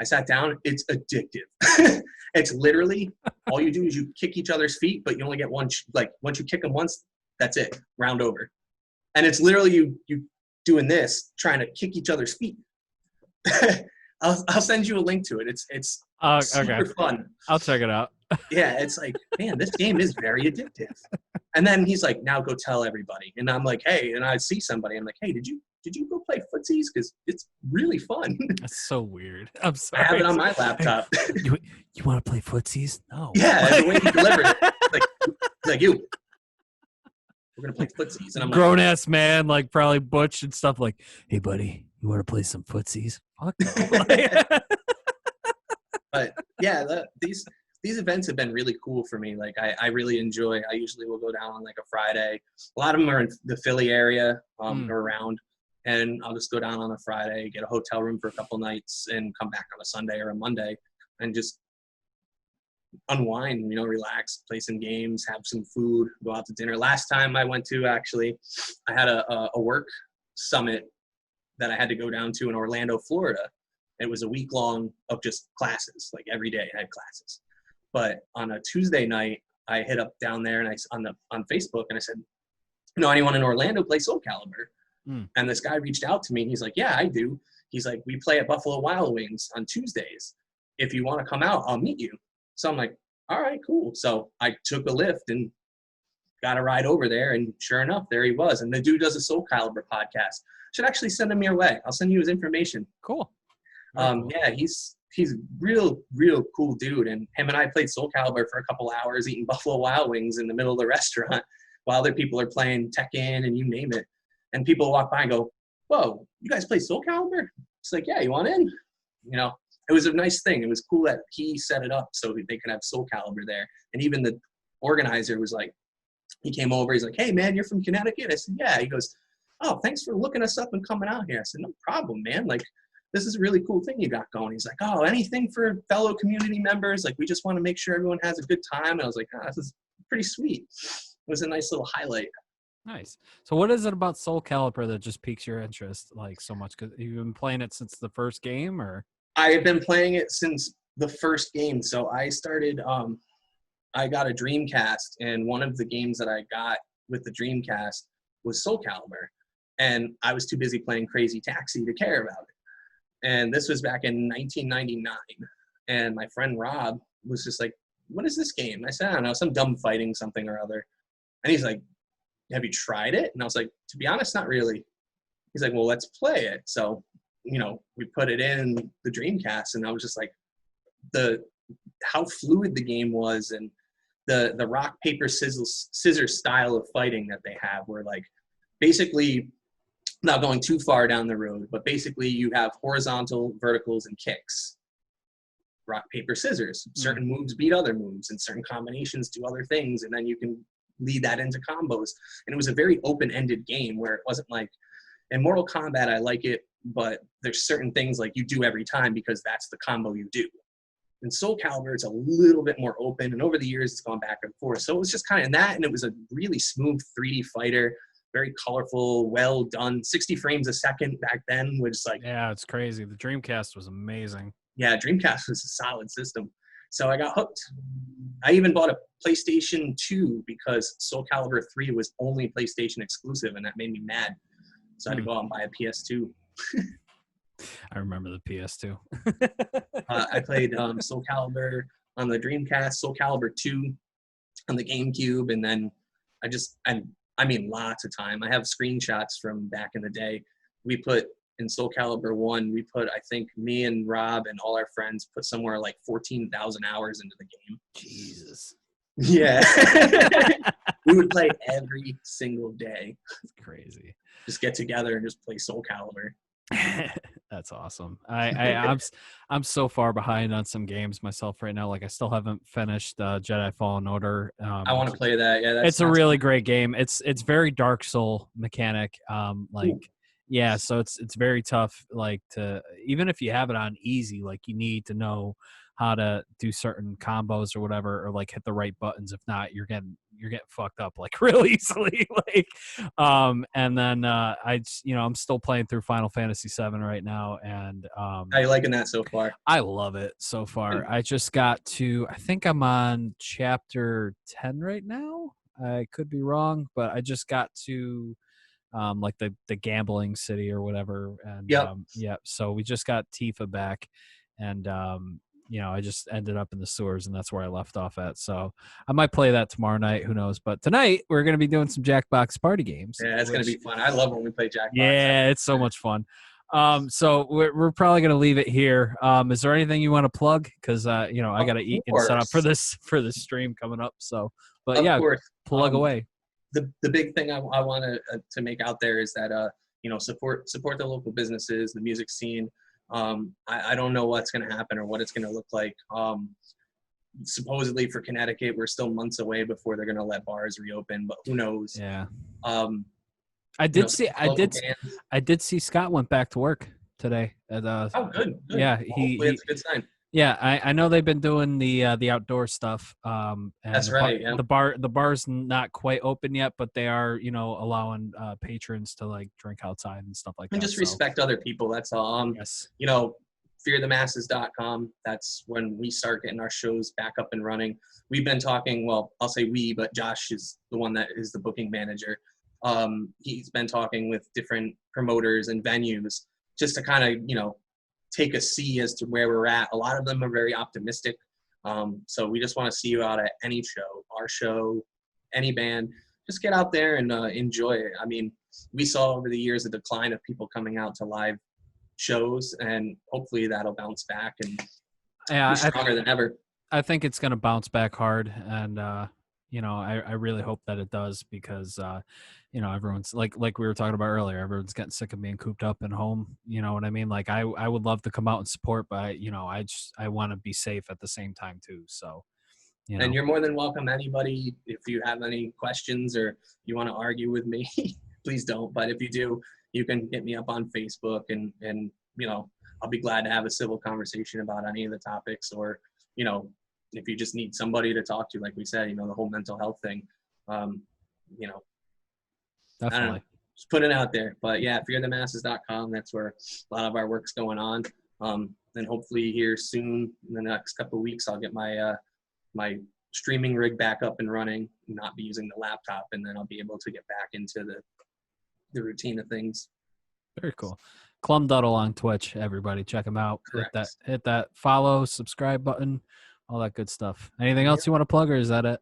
I sat down. It's addictive. It's literally all you do is you kick each other's feet, but you only get one. Like once you kick them once, that's it. Round over. And it's literally you doing this, trying to kick each other's feet. I'll send you a link to it. It's super fun. I'll check it out. Yeah, it's like, man, this game is very addictive. And then he's like, now go tell everybody. And I'm like, hey, and I see somebody. I'm like, hey, did you go play footsies? Because it's really fun. That's so weird. I'm sorry. I have it on my laptop. You want to play footsies? No. Yeah, the way he delivered it. Like you. We're going to play footsies. And I'm grown ass man, like probably butch and stuff, like, hey, buddy, you want to play some footsies? Fuck no. But yeah, these events have been really cool for me. Like I really enjoy. I usually will go down on like a Friday. A lot of them are in the Philly area or around, and I'll just go down on a Friday, get a hotel room for a couple nights, and come back on a Sunday or a Monday, and just unwind. You know, relax, play some games, have some food, go out to dinner. Last time I went to, actually, I had a work summit that I had to go down to in Orlando, Florida. It was a week long of just classes. Like every day I had classes. But on a Tuesday night, I hit up down there and on Facebook and I said, you know, anyone in Orlando play Soul Calibur? And this guy reached out to me. He's like, yeah, I do. He's like, we play at Buffalo Wild Wings on Tuesdays. If you want to come out, I'll meet you. So I'm like, all right, cool. So I took a lift and got a ride over there. And sure enough, there he was. And the dude does a Soul Calibur podcast. Should actually send him your way. I'll send you his information. Cool. Yeah, he's real cool dude, and him and I played Soul Calibur for a couple hours, eating Buffalo Wild Wings in the middle of the restaurant while other people are playing Tekken and you name it. And people walk by and go, "Whoa, you guys play Soul Calibur?" It's like, "Yeah, you want in?" You know, it was a nice thing. It was cool that he set it up so they could have Soul Calibur there. And even the organizer was like, he came over. He's like, "Hey, man, you're from Connecticut?" I said, "Yeah." He goes, "Oh, thanks for looking us up and coming out here." I said, "No problem, man. Like, this is a really cool thing you got going." He's like, "Oh, anything for fellow community members. Like, we just want to make sure everyone has a good time." And I was like, "Oh, this is pretty sweet." It was a nice little highlight. Nice. So what is it about Soul Calibur that just piques your interest like so much? Because you've been playing it since the first game, or? I have been playing it since the first game. So I started, I got a Dreamcast, and one of the games that I got with the Dreamcast was Soul Calibur. And I was too busy playing Crazy Taxi to care about it. And this was back in 1999. And my friend Rob was just like, "What is this game?" I said, "I don't know, some dumb fighting something or other." And he's like, "Have you tried it?" And I was like, "To be honest, not really." He's like, "Well, let's play it." So, you know, we put it in the Dreamcast, and I was just like, how fluid the game was, and the rock, paper, scissors style of fighting that they have, where like basically, not going too far down the road, but basically you have horizontal, verticals, and kicks. Rock, paper, scissors. Certain moves beat other moves, and certain combinations do other things, and then you can lead that into combos. And it was a very open-ended game where it wasn't like, in Mortal Kombat, I like it, but there's certain things like you do every time because that's the combo you do. In Soul Calibur, it's a little bit more open, and over the years, it's gone back and forth. So it was just kind of that, and it was a really smooth 3D fighter. Very colorful, well done. 60 frames a second back then was like... Yeah, it's crazy. The Dreamcast was amazing. Yeah, Dreamcast was a solid system. So I got hooked. I even bought a PlayStation 2 because Soul Calibur 3 was only PlayStation exclusive, and that made me mad. So I had to go out and buy a PS2. I remember the PS2. I played Soul Calibur on the Dreamcast, Soul Calibur 2 on the GameCube, and then I mean, lots of time. I have screenshots from back in the day. We put in Soul Calibur 1, I think me and Rob and all our friends put somewhere like 14,000 hours into the game. Jesus. Yeah. We would play every single day. That's crazy. Just get together and just play Soul Calibur. That's awesome. I'm so far behind on some games myself right now. Like I still haven't finished Jedi Fallen Order. I want to play that. Yeah, it's a really great game. It's very Dark Soul mechanic. Like Ooh. yeah, so it's very tough. Like to even if you have it on easy, like you need to know how to do certain combos or whatever, or like hit the right buttons. If not, you're getting fucked up like real easily. Like, and then I'm still playing through Final Fantasy VII right now, and how you liking that so far? I love it so far. I just got to, I think I'm on chapter 10 right now. I could be wrong, but I just got to like the gambling city or whatever, and Yep. so we just got Tifa back, and I just ended up in the sewers, and that's where I left off at. So I might play that tomorrow night. Who knows? But tonight we're going to be doing some Jackbox party games. Yeah, it's going to be fun. I love when we play Jackbox. Yeah, it's so much fun. So we're probably going to leave it here. Is there anything you want to plug? Because I got to eat and set up for this stream coming up. So, but of yeah, course. plug away. The big thing I want to make out there is that support the local businesses, the music scene. I don't know what's going to happen or what it's going to look like. Supposedly for Connecticut, we're still months away before they're going to let bars reopen, but who knows? Yeah. I did see Scott went back to work today. Oh, good. Yeah, it's a good sign. Yeah, I know they've been doing the outdoor stuff. And that's right. Yeah. The bar's not quite open yet, but they are allowing patrons to like drink outside and stuff like that. And just respect other people. That's all. Yes. Fearthemasses.com. That's when we start getting our shows back up and running. We've been talking. Well, I'll say we, but Josh is the one that is the booking manager. He's been talking with different promoters and venues just to kind of take a see as to where we're at. A lot of them are very optimistic. So we just want to see you out at any show, our show, any band. Just get out there and enjoy it. I mean, we saw over the years a decline of people coming out to live shows, and hopefully that'll bounce back and be stronger than ever. I think it's going to bounce back hard, and I really hope that it does, because everyone's like we were talking about earlier, everyone's getting sick of being cooped up and home. You know what I mean? Like I would love to come out and support, but I want to be safe at the same time too. So, and you're more than welcome. Anybody, if you have any questions or you want to argue with me, please don't. But if you do, you can hit me up on Facebook, and I'll be glad to have a civil conversation about any of the topics, or if you just need somebody to talk to, like we said, the whole mental health thing, definitely just put it out there. But yeah, fearthemasses.com, that's where a lot of our work's going on. And hopefully here soon in the next couple of weeks, I'll get my my streaming rig back up and running, not be using the laptop, and then I'll be able to get back into the routine of things. Very cool. Clumduddle on Twitch, everybody check him out. Correct. Hit that follow, subscribe button, all that good stuff. Anything else you want to plug, or is that it?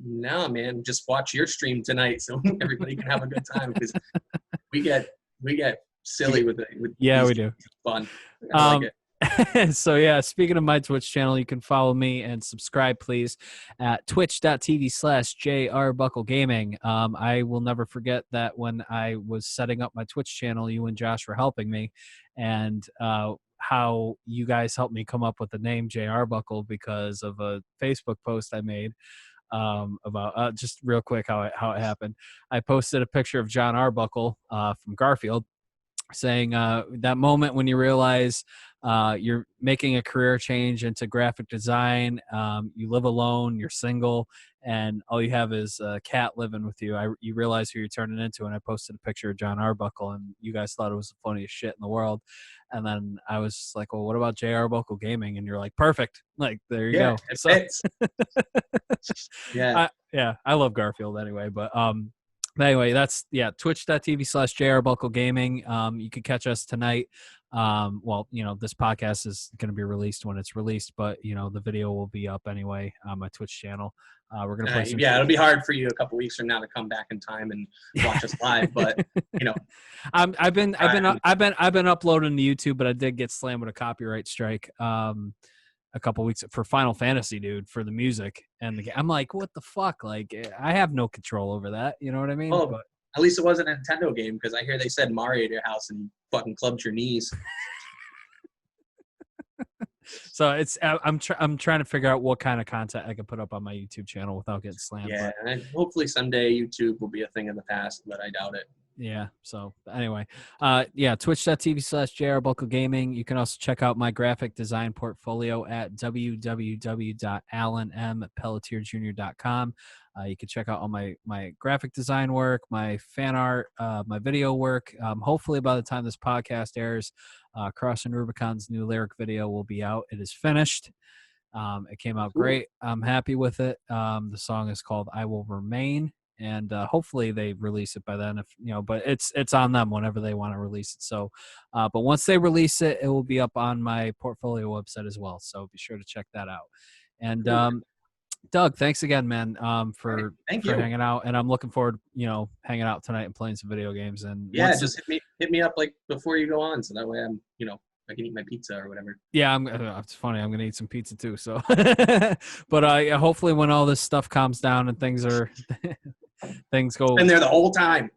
No, man, just watch your stream tonight so everybody can have a good time, because we get silly with it. Yeah, we do. It's fun. I like it. So yeah, speaking of my Twitch channel, you can follow me and subscribe, please, at twitch.tv/JRBuckleGaming. I will never forget that when I was setting up my Twitch channel, you and Josh were helping me, and how you guys helped me come up with the name JR Buckle because of a Facebook post I made about just real quick how it happened. I posted a picture of John Arbuckle from Garfield, saying that moment when you realize you're making a career change into graphic design, you live alone, you're single, and all you have is a cat living with you. You realize who you're turning into, and I posted a picture of John Arbuckle, and you guys thought it was the funniest shit in the world. And then I was just like, well, what about JR Buckle Gaming? And you're like, perfect. Like, there you go. It fits. Yeah. I love Garfield anyway, but Anyway, that's twitch.tv/JRBuckleGaming. You can catch us tonight. Well, this podcast is going to be released when it's released, but the video will be up anyway on my Twitch channel. We're going to play some. Yeah, it'll be hard for you a couple weeks from now to come back in time and watch us live, but I've been uploading to YouTube, but I did get slammed with a copyright strike a couple weeks for Final Fantasy, dude, for the music and the game. I'm like, what the fuck? Like, I have no control over that. You know what I mean? Oh, but at least it wasn't a Nintendo game, because I hear they said Mario at your house and you fucking clubbed your knees. So I'm trying to figure out what kind of content I can put up on my YouTube channel without getting slammed. Yeah, and hopefully someday YouTube will be a thing of the past, but I doubt it. Yeah. So anyway, twitch.tv/JRBuckleGaming. You can also check out my graphic design portfolio at www.alanmpelletierjr.com. You can check out all my graphic design work, my fan art, my video work. Hopefully by the time this podcast airs, Crossing Rubicon's new lyric video will be out. It is finished. It came out great. I'm happy with it. The song is called I Will Remain. And hopefully they release it by then, but it's on them whenever they want to release it. So, but once they release it, it will be up on my portfolio website as well. So be sure to check that out. And Doug, thanks again, man, for hanging out. And I'm looking forward, hanging out tonight and playing some video games. And yeah, just hit me up like before you go on, so that way I'm, I can eat my pizza or whatever. Yeah, it's funny. I'm gonna eat some pizza too. So, but hopefully when all this stuff calms down and things go and there the whole time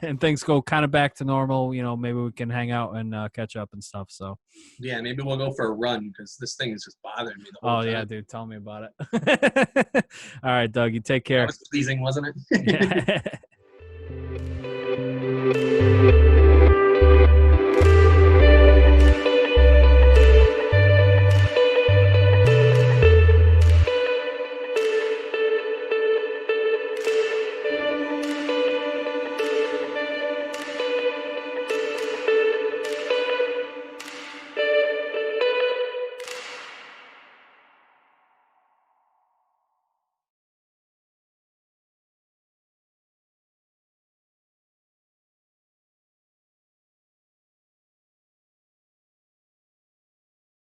and things go kind of back to normal, maybe we can hang out and catch up and stuff. So yeah, maybe we'll go for a run, because this thing is just bothering me the whole time. Yeah, dude, tell me about it. All right, Doug, you take care. That was pleasing, wasn't it? Yeah.